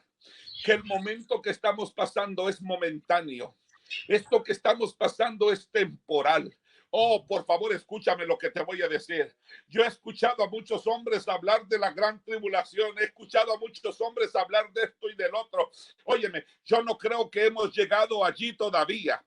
que el momento que estamos pasando es momentáneo. Esto que estamos pasando es temporal. Por favor, escúchame lo que te voy a decir. Yo he escuchado a muchos hombres hablar de la gran tribulación. He escuchado a muchos hombres hablar de esto y del otro. Óyeme, yo no creo que hemos llegado allí todavía.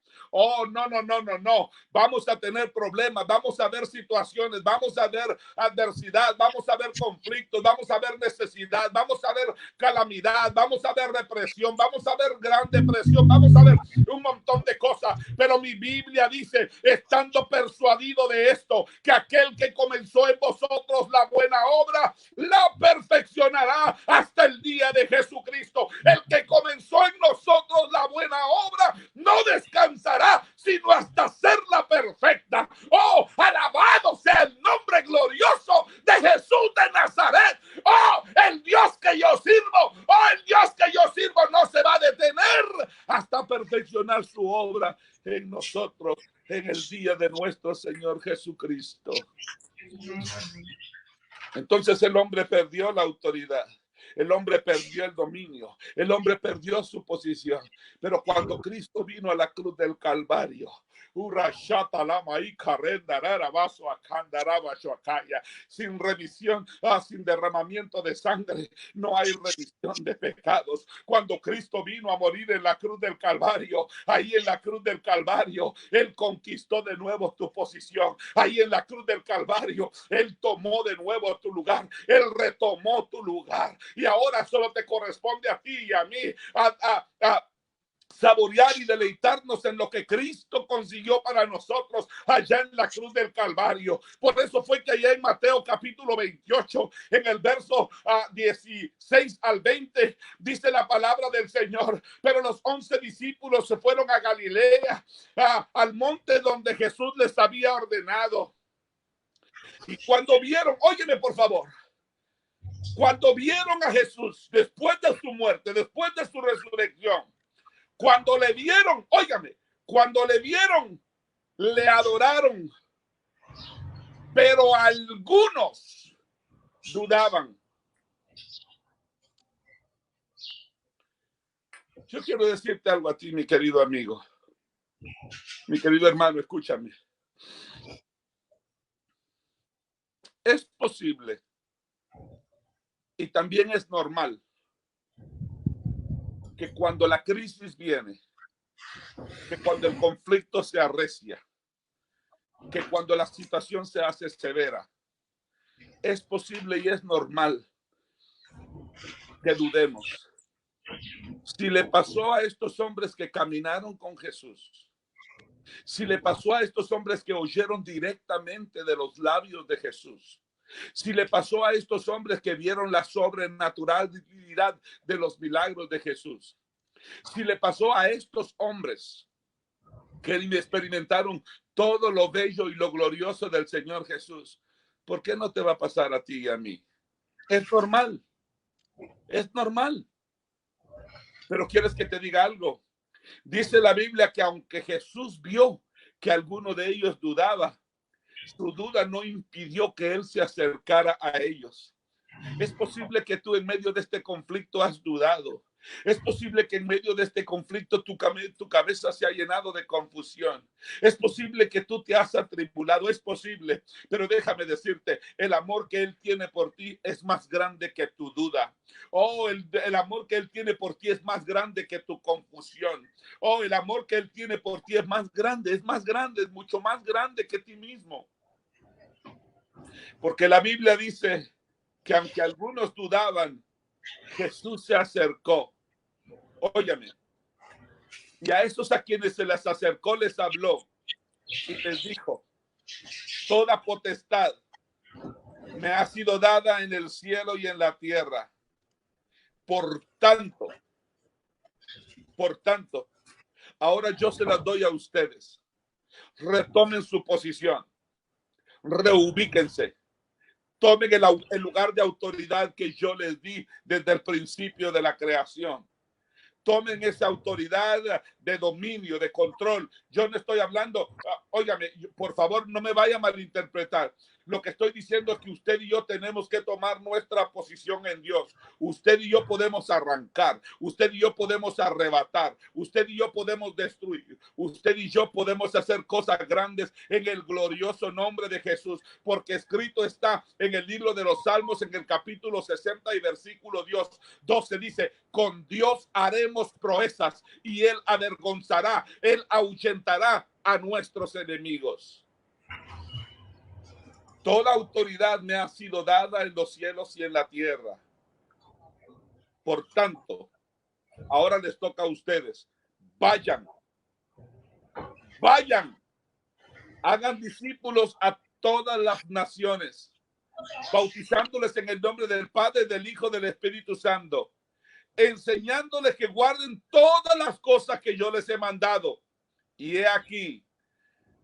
No. Vamos a tener problemas, vamos a ver situaciones, vamos a ver adversidad, vamos a ver conflictos, vamos a ver necesidad, vamos a ver calamidad, vamos a ver represión, vamos a ver gran depresión, vamos a ver un montón de cosas. Pero mi Biblia dice, estando persuadido de esto, que aquel que comenzó en vosotros la buena obra, la perfeccionará hasta el día de Jesucristo. El que comenzó en nosotros la buena obra, no descansará, sino hasta hacerla perfecta. Alabado sea el nombre glorioso de Jesús de Nazaret. El Dios que yo sirvo, el Dios que yo sirvo no se va a detener hasta perfeccionar su obra en nosotros en el día de nuestro Señor Jesucristo. Entonces el hombre perdió la autoridad. El hombre perdió el dominio, el hombre perdió su posición. Pero cuando Cristo vino a la cruz del Calvario, sin remisión, sin derramamiento de sangre, no hay remisión de pecados. Cuando Cristo vino a morir en la cruz del Calvario, ahí en la cruz del Calvario, Él conquistó de nuevo tu posición. Ahí en la cruz del Calvario, Él tomó de nuevo tu lugar. Él retomó tu lugar. Y ahora solo te corresponde a ti y a mí a saborear y deleitarnos en lo que Cristo consiguió para nosotros allá en la cruz del Calvario. Por eso fue que allá en Mateo capítulo 28, en el verso 16 al 20, dice la palabra del Señor: pero los 11 discípulos se fueron a Galilea, al monte donde Jesús les había ordenado. Y cuando vieron, óyeme por favor, cuando vieron a Jesús después de su muerte, después de su resurrección, cuando le vieron, óigame, cuando le vieron, le adoraron, pero algunos dudaban. Yo quiero decirte algo a ti, mi querido amigo, mi querido hermano, escúchame. Es posible y también es normal que cuando la crisis viene, que cuando el conflicto se arrecia, que cuando la situación se hace severa, es posible y es normal que dudemos. Si le pasó a estos hombres que caminaron con Jesús, si le pasó a estos hombres que oyeron directamente de los labios de Jesús, si le pasó a estos hombres que vieron la sobrenaturalidad de los milagros de Jesús, si le pasó a estos hombres que experimentaron todo lo bello y lo glorioso del Señor Jesús, ¿por qué no te va a pasar a ti y a mí? Es normal, es normal. Pero ¿quieres que te diga algo? Dice la Biblia que aunque Jesús vio que alguno de ellos dudaba, su duda no impidió que Él se acercara a ellos. Es posible que tú en medio de este conflicto has dudado. Es posible que en medio de este conflicto tu cabeza se ha llenado de confusión. Es posible que tú te has atribulado, es posible. Pero déjame decirte, el amor que Él tiene por ti es más grande que tu duda. Oh, el amor que Él tiene por ti es más grande que tu confusión. Oh, el amor que Él tiene por ti es grande, es mucho más grande que ti mismo. Porque la Biblia dice que aunque algunos dudaban, Jesús se acercó. Óyame. Y a esos a quienes se les acercó les habló y les dijo: toda potestad me ha sido dada en el cielo y en la tierra. Por tanto, ahora yo se las doy a ustedes. Retomen su posición. Reubíquense. Tomen el lugar de autoridad que yo les di desde el principio de la creación. Tomen esa autoridad de dominio, de control. Yo no estoy hablando, óigame, por favor, no me vaya a malinterpretar. Lo que estoy diciendo es que usted y yo tenemos que tomar nuestra posición en Dios. Usted y yo podemos arrancar. Usted y yo podemos arrebatar. Usted y yo podemos destruir. Usted y yo podemos hacer cosas grandes en el glorioso nombre de Jesús. Porque escrito está en el libro de los Salmos, en el capítulo 60 y versículo 12, dice: con Dios haremos proezas y Él avergonzará, Él ahuyentará a nuestros enemigos. Toda autoridad me ha sido dada en los cielos y en la tierra. Por tanto, ahora les toca a ustedes. Vayan, hagan discípulos a todas las naciones, bautizándoles en el nombre del Padre, del Hijo, del Espíritu Santo, enseñándoles que guarden todas las cosas que yo les he mandado. Y he aquí,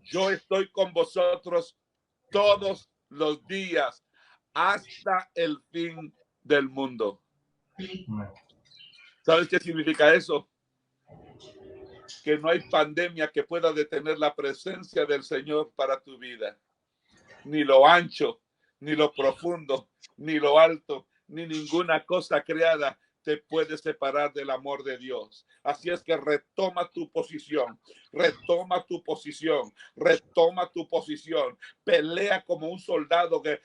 yo estoy con vosotros todos los días hasta el fin del mundo. ¿Sabes qué significa eso? que no hay pandemia que pueda detener la presencia del Señor para tu vida. Ni lo ancho, ni lo profundo, ni lo alto, ni ninguna cosa creada te puede separar del amor de Dios. Así es que retoma tu posición, retoma tu posición, retoma tu posición. Pelea como un soldado que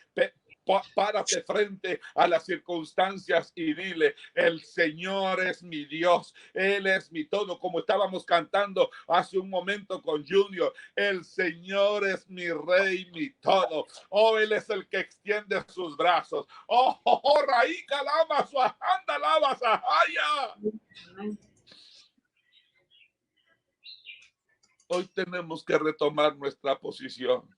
párate frente a las circunstancias y dile: el Señor es mi Dios, Él es mi todo, como estábamos cantando hace un momento con Junior. El Señor es mi Rey, mi todo. Oh, Él es el que extiende sus brazos. Oh, Raíca lama su ajanda lava sahaya. Hoy tenemos que retomar nuestra posición.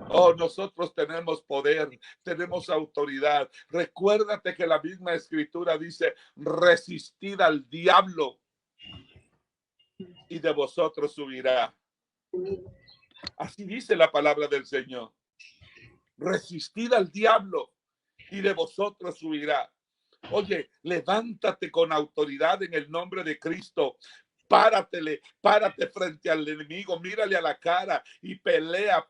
Oh, nosotros tenemos poder, tenemos autoridad. Recuérdate que la misma escritura dice: resistid al diablo y de vosotros subirá. Así dice la palabra del Señor. Resistid al diablo y de vosotros subirá. Oye, levántate con autoridad en el nombre de Cristo. Párate frente al enemigo, mírale a la cara y pelea.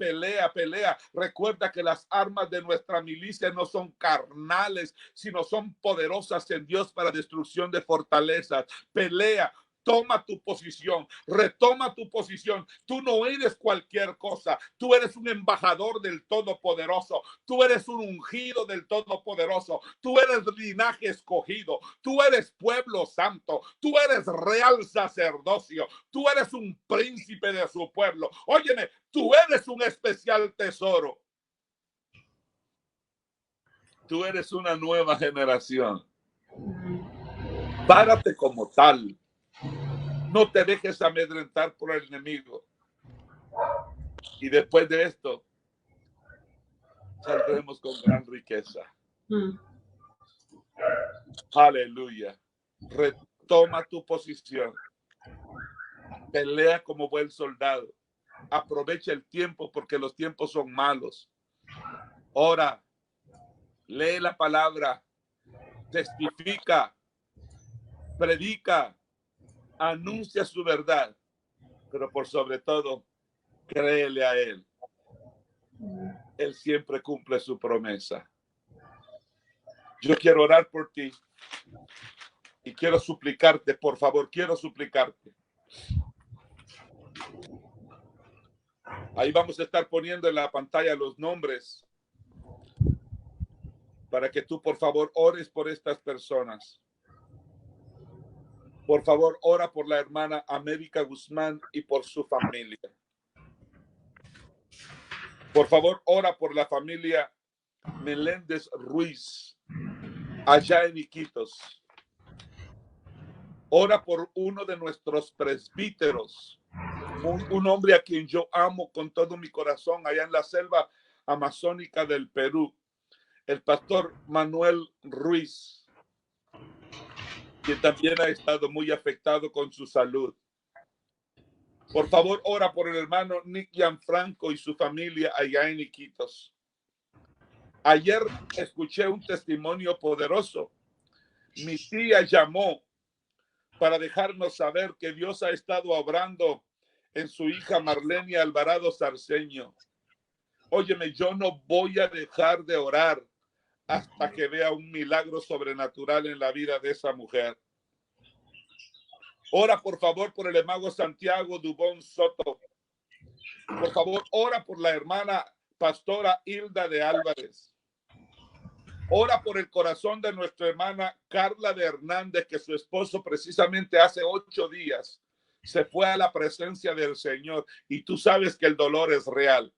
Recuerda que las armas de nuestra milicia no son carnales, sino son poderosas en Dios para destrucción de fortalezas. Pelea. Toma tu posición, retoma tu posición. Tú no eres cualquier cosa. Tú eres un embajador del Todopoderoso. Tú eres un ungido del Todopoderoso. Tú eres linaje escogido. Tú eres pueblo santo. Tú eres real sacerdocio. Tú eres un príncipe de su pueblo. Óyeme, tú eres un especial tesoro. Tú eres una nueva generación. Párate como tal. No te dejes amedrentar por el enemigo. Y después de esto, saldremos con gran riqueza. Aleluya. Retoma tu posición. Pelea como buen soldado. Aprovecha el tiempo porque los tiempos son malos. Ora. Lee la palabra. Testifica. Predica. Anuncia su verdad. Pero por sobre todo, créele a Él. Él siempre cumple su promesa. Yo quiero orar por ti y quiero suplicarte, por favor, quiero suplicarte. Ahí vamos a estar poniendo en la pantalla los nombres para que tú, por favor, ores por estas personas. Por favor, ora por la hermana América Guzmán y por su familia. Por favor, ora por la familia Meléndez Ruiz, allá en Iquitos. Ora por uno de nuestros presbíteros, un hombre a quien yo amo con todo mi corazón, allá en la selva amazónica del Perú, el pastor Manuel Ruiz, que también ha estado muy afectado con su salud. Por favor, ora por el hermano Nick Gianfranco y su familia allá en Iquitos. Ayer escuché un testimonio poderoso. Mi tía llamó para dejarnos saber que Dios ha estado obrando en su hija Marlene Alvarado Sarceño. Óyeme, yo no voy a dejar de orar hasta que vea un milagro sobrenatural en la vida de esa mujer. Ora, por favor, por el hermano Santiago Dubón Soto. Por favor, ora por la hermana pastora Hilda de Álvarez. Ora por el corazón de nuestra hermana Carla de Hernández, que su esposo precisamente hace 8 días se fue a la presencia del Señor y tú sabes que el dolor es real.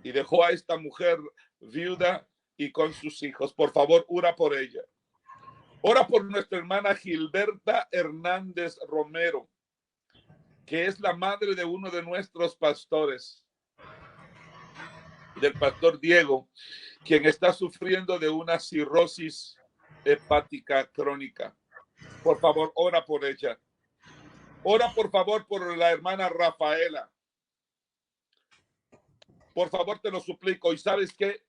Y dejó a esta mujer viuda y con sus hijos. Por favor, ora por ella. Ora por nuestra hermana Gilberta Hernández Romero, que es la madre de uno de nuestros pastores, del pastor Diego, quien está sufriendo de una cirrosis hepática crónica. Por favor, ora por ella. Ora, por favor, por la hermana Rafaela. Por favor, te lo suplico. Y ¿sabes qué?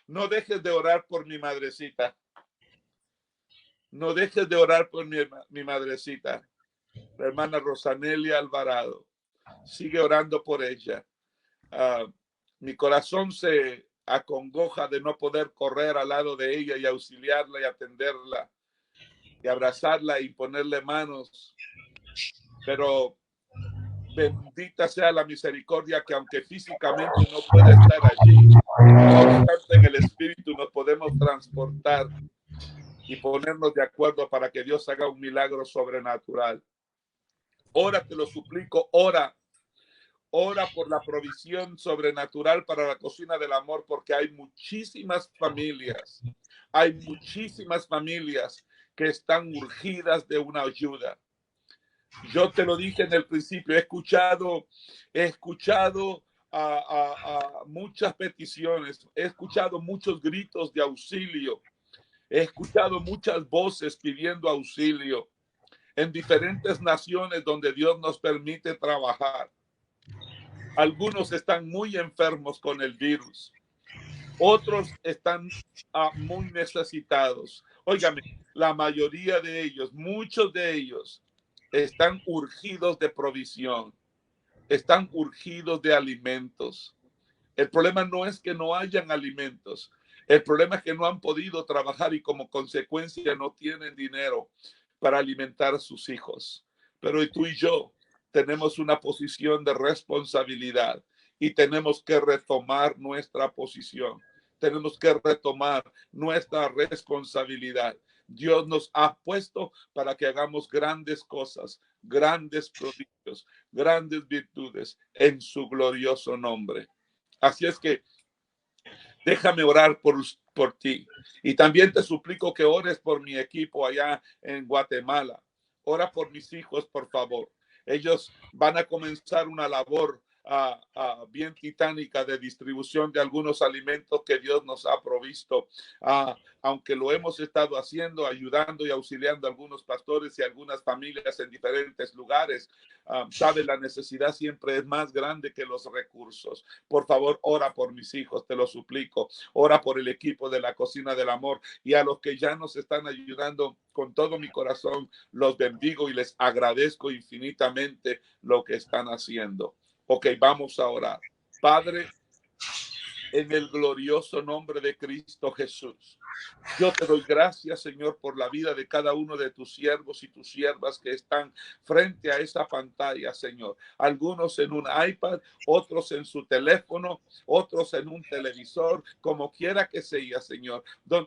No dejes de orar por mi madrecita. No dejes de orar por mi madrecita. la hermana Rosanelia Alvarado. Sigue orando por ella. Mi corazón se acongoja de no poder correr al lado de ella y auxiliarla y atenderla y abrazarla y ponerle manos. Pero bendita sea la misericordia que aunque físicamente no pueda estar allí, no obstante en el espíritu nos podemos transportar y ponernos de acuerdo para que Dios haga un milagro sobrenatural. Ora, te lo suplico, ora. Ora por la provisión sobrenatural para la cocina del amor, porque hay muchísimas familias que están urgidas de una ayuda. Yo te lo dije en el principio, he escuchado a muchas peticiones, he escuchado muchos gritos de auxilio, he escuchado muchas voces pidiendo auxilio en diferentes naciones donde Dios nos permite trabajar. Algunos están muy enfermos con el virus. Otros están muy necesitados. Óigame, la mayoría de ellos, muchos de ellos, están urgidos de provisión. Están urgidos de alimentos. El problema no es que no hayan alimentos. El problema es que no han podido trabajar y como consecuencia no tienen dinero para alimentar a sus hijos. Pero tú y yo tenemos una posición de responsabilidad y tenemos que retomar nuestra posición. Tenemos que retomar nuestra responsabilidad. Dios nos ha puesto para que hagamos grandes cosas, grandes prodigios, grandes virtudes en su glorioso nombre. Así es que déjame orar por ti. Y también te suplico que ores por mi equipo allá en Guatemala. Ora por mis hijos, por favor. Ellos van a comenzar una labor bien titánica de distribución de algunos alimentos que Dios nos ha provisto. Aunque lo hemos estado haciendo, ayudando y auxiliando a algunos pastores y algunas familias en diferentes lugares, sabe, la necesidad siempre es más grande que los recursos. Por favor, ora por mis hijos, te lo suplico. Ora por el equipo de la Cocina del Amor y a los que ya nos están ayudando con todo mi corazón, los bendigo y les agradezco infinitamente lo que están haciendo. Ok, vamos a orar. Padre, en el glorioso nombre de Cristo Jesús, yo te doy gracias, Señor, por la vida de cada uno de tus siervos y tus siervas que están frente a esa pantalla, Señor. Algunos en un iPad, otros en su teléfono, otros en un televisor, como quiera que sea, Señor.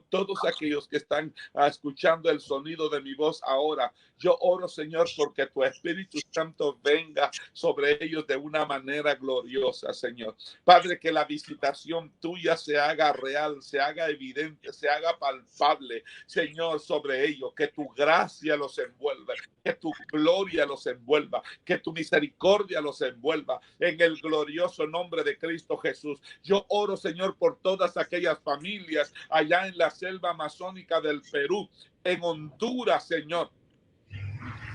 Todos aquellos que están escuchando el sonido de mi voz ahora, yo oro, Señor, porque tu Espíritu Santo venga sobre ellos de una manera gloriosa, Señor. Padre, que la visitación tuya se haga real, se haga evidente, se haga palpable, Señor, sobre ellos. Que tu gracia los envuelva, que tu gloria los envuelva, que tu misericordia los envuelva. En el glorioso nombre de Cristo Jesús. Yo oro, Señor, por todas aquellas familias allá en la selva amazónica del Perú, en Honduras, Señor.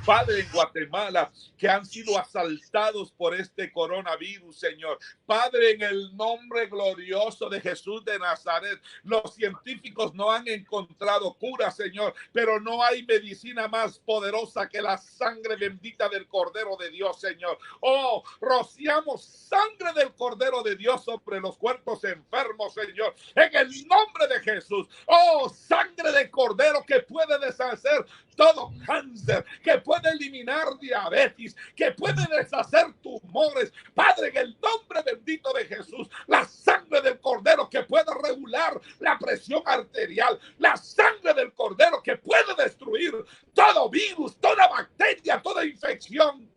Padre, en Guatemala, que han sido asaltados por este coronavirus, Señor. Padre, en el nombre glorioso de Jesús de Nazaret, los científicos no han encontrado cura, Señor, pero no hay medicina más poderosa que la sangre bendita del Cordero de Dios, Señor. Oh, rociamos sangre del Cordero de Dios sobre los cuerpos enfermos, Señor, en el nombre de Jesús. Oh, sangre de Cordero que puede deshacer todo cáncer, que puede eliminar diabetes, que puede deshacer tumores. Padre, en el nombre bendito de Jesús, la sangre del Cordero que puede regular la presión arterial, la sangre del Cordero que puede destruir todo virus, toda bacteria, toda infección.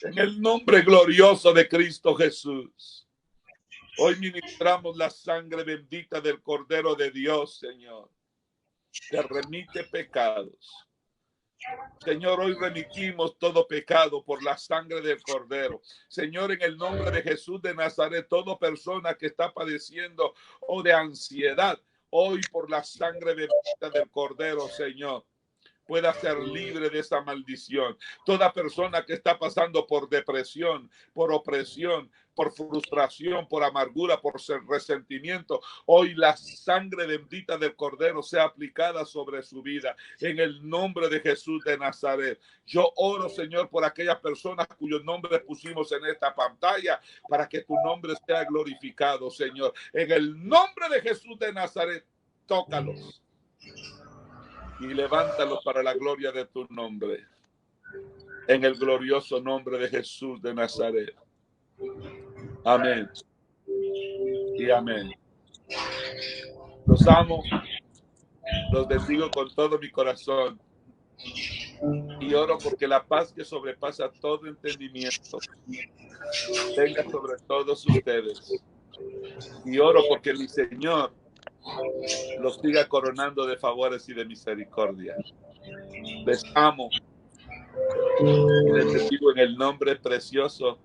En el nombre glorioso de Cristo Jesús, hoy ministramos la sangre bendita del Cordero de Dios, Señor, que remite pecados. Señor, hoy remitimos todo pecado por la sangre del Cordero. Señor, en el nombre de Jesús de Nazaret, toda persona que está padeciendo de ansiedad, hoy por la sangre bendita del Cordero, Señor, pueda ser libre de esa maldición. Toda persona que está pasando por depresión, por opresión, por frustración, por amargura, por resentimiento, hoy la sangre bendita del Cordero sea aplicada sobre su vida. En el nombre de Jesús de Nazaret. Yo oro, Señor, por aquellas personas cuyos nombres pusimos en esta pantalla, para que tu nombre sea glorificado, Señor. En el nombre de Jesús de Nazaret, tócalos y levántalos para la gloria de tu nombre. En el glorioso nombre de Jesús de Nazaret. Amén. Y amén. Los amo. Los bendigo con todo mi corazón. Y oro porque la paz que sobrepasa todo entendimiento venga sobre todos ustedes. Y oro porque mi Señor los siga coronando de favores y de misericordia. Les amo y les bendigo en el nombre precioso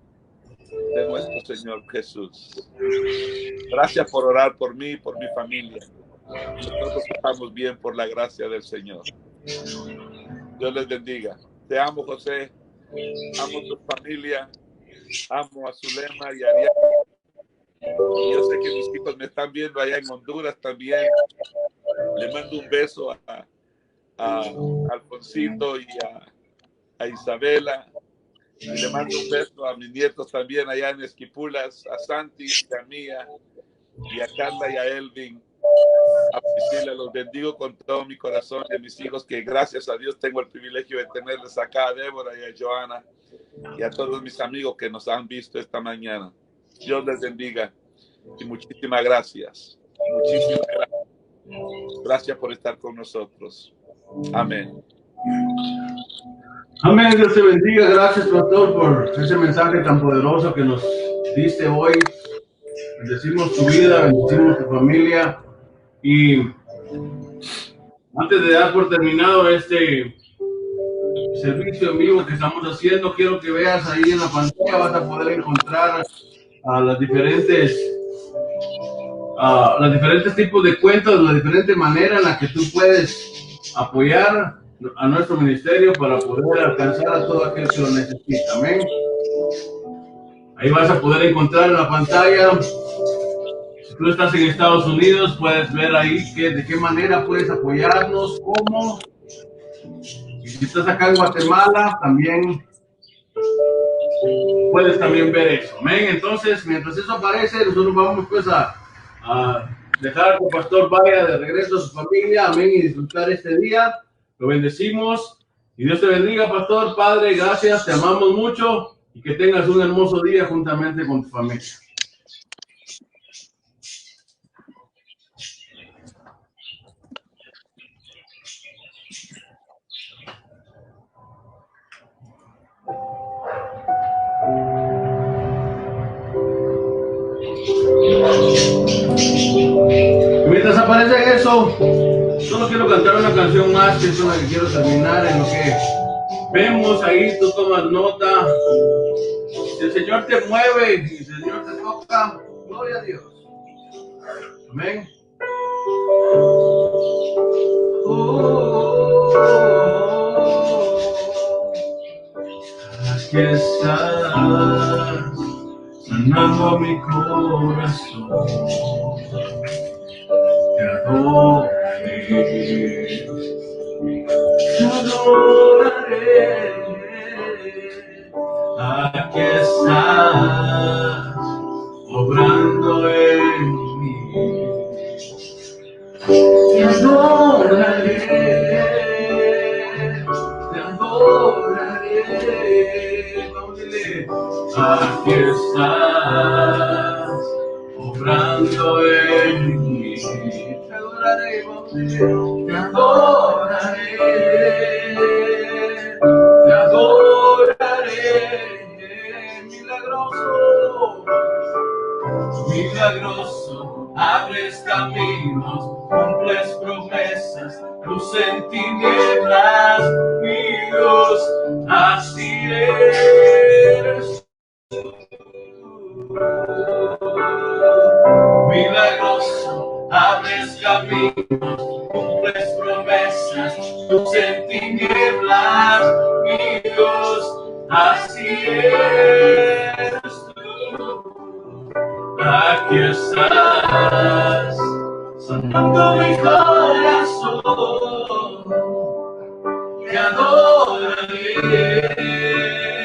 de nuestro Señor Jesús. Gracias por orar por mí y por mi familia. Nosotros estamos bien por la gracia del Señor. Dios les bendiga. Te amo, José. Amo tu familia. Amo a Zulema y a Ariana. Y yo sé que mis hijos me están viendo allá en Honduras también. Le mando un beso a Alfonsito y a Isabela. Y le mando un beso a mis nietos también allá en Esquipulas, a Santi, a Mía, y a Carla y a Elvin. A Priscila, los bendigo con todo mi corazón, y a mis hijos, que gracias a Dios tengo el privilegio de tenerles acá, a Débora y a Joana, y a todos mis amigos que nos han visto esta mañana. Dios les bendiga y muchísimas gracias. Muchísimas gracias. Gracias por estar con nosotros. Amén. Amén. Dios te bendiga. Gracias, pastor, por ese mensaje tan poderoso que nos diste hoy. Bendecimos tu vida, bendecimos tu familia. Y antes de dar por terminado este servicio en vivo que estamos haciendo, quiero que veas ahí en la pantalla, vas a poder encontrar las diferentes tipos de cuentas, la diferente manera en la que tú puedes apoyar a nuestro ministerio para poder alcanzar a todo aquel que lo necesita. Amén. Ahí vas a poder encontrar en la pantalla. Si tú estás en Estados Unidos, puedes ver ahí de qué manera puedes apoyarnos, cómo. Y si estás acá en Guatemala, también puedes también ver eso. Amén. Entonces, mientras eso aparece, nosotros vamos pues a dejar que el pastor vaya de regreso a su familia. Amén. Y disfrutar este día. Lo bendecimos. Y Dios te bendiga, pastor. Padre, gracias. Te amamos mucho. Y que tengas un hermoso día juntamente con tu familia. Mientras aparece eso, solo quiero cantar una canción más, que es una que quiero terminar en lo que vemos ahí. Tú tomas nota. Si el Señor te mueve y el Señor te toca, gloria a Dios. Amén. Aquí estás, sanando mi corazón. Te adoraré, te adoraré. Aquí estás, obrando en mí. Te adoraré, te adoraré. Vamos a decirle, aquí estás, obrando en mí. Te adoraré, vamos a decirle, te adoraré, te adoraré. Milagroso, abres caminos, cumples promesas, luz en tinieblas, mi Dios, así eres tú. Milagroso, abres caminos, cumples promesas, luz en tinieblas, mi Dios, así eres tú. Aquí estás, sanando mi corazón, te adoraré,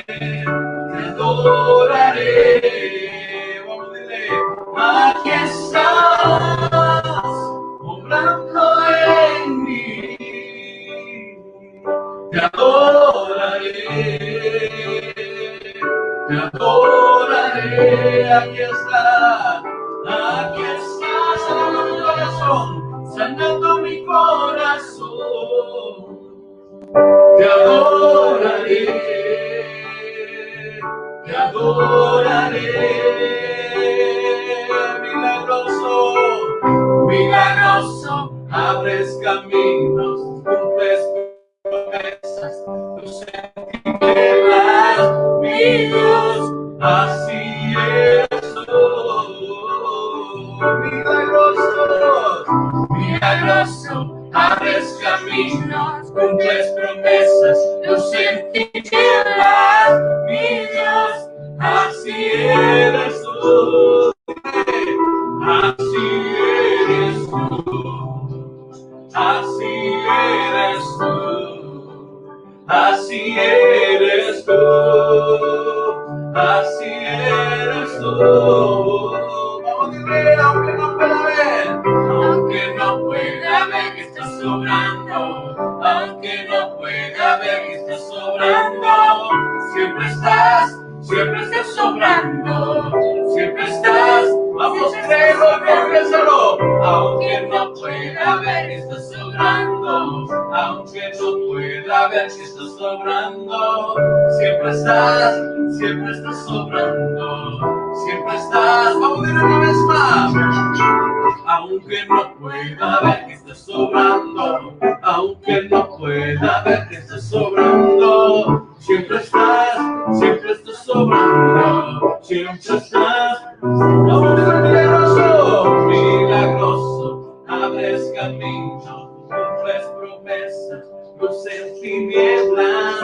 te adoraré. Vamos a decirle, aquí estás, obrando en mí, te adoraré, te adoraré. Aquí estás, sanando mi corazón, sanando mi corazón, te adoraré, te adoraré. Milagroso, milagroso, abres caminos, cumples promesas, luz en tinieblas, mi Dios, así eres tú. Milagroso, milagroso, abres caminos, cumples promesas, luz en tinieblas, mi Dios, así eres tú. Así eres tú, así eres tú, así eres tú, así eres tú. Vamos a decirle, aunque no pueda ver, aunque no pueda ver que estás sobrando, aunque no pueda ver que estás sobrando, siempre estás sobrando, siempre estás. Vamos, créelo, confiésalo. Aunque no pueda ver que estás sobrando, aunque no pueda ver que estás sobrando, siempre estás sobrando, siempre estás. Vamos a decirlo una vez más. Aunque no pueda ver que estás sobrando, aunque no pueda ver que estás sobrando, siempre estás sobrando, siempre estás. Vamos a ver, milagroso, milagroso, abres camino, cumples promesas, luz en tinieblas,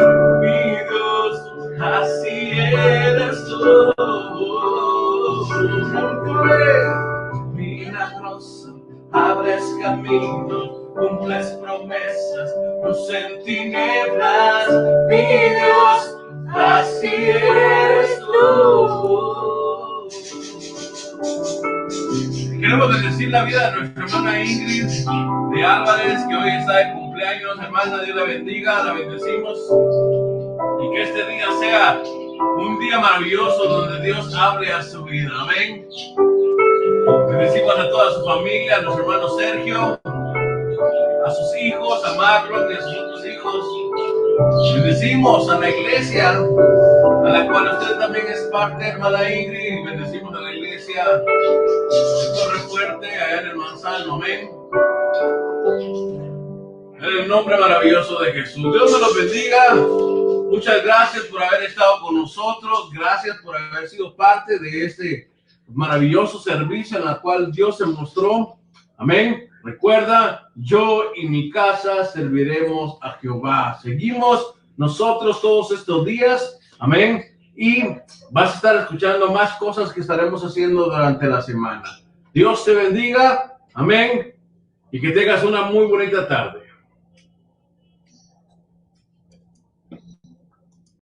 mi Dios, así eres tú. Milagroso, abres camino, cumples promesas, luz en tinieblas, mi Dios, así eres tú. Queremos bendecir la vida de nuestra hermana Ingrid de Álvarez, que hoy está de cumpleaños. Hermana, Dios la bendiga, la bendecimos. Y que este día sea un día maravilloso donde Dios hable a su vida. Amén. Bendecimos a toda su familia, a nuestro hermano Sergio, a sus hijos, a Marlon y a sus otros hijos. Bendecimos a la iglesia, a la cual usted también es parte, hermana Ingrid. Bendecimos a la iglesia de Torre Fuerte, allá en el Manzano. Amén. En el nombre maravilloso de Jesús. Dios me los bendiga. Muchas gracias por haber estado con nosotros. Gracias por haber sido parte de este maravilloso servicio en el cual Dios se mostró. Amén. Recuerda, yo y mi casa serviremos a Jehová. Seguimos nosotros todos estos días. Amén. Y vas a estar escuchando más cosas que estaremos haciendo durante la semana. Dios te bendiga. Amén. Y que tengas una muy bonita tarde.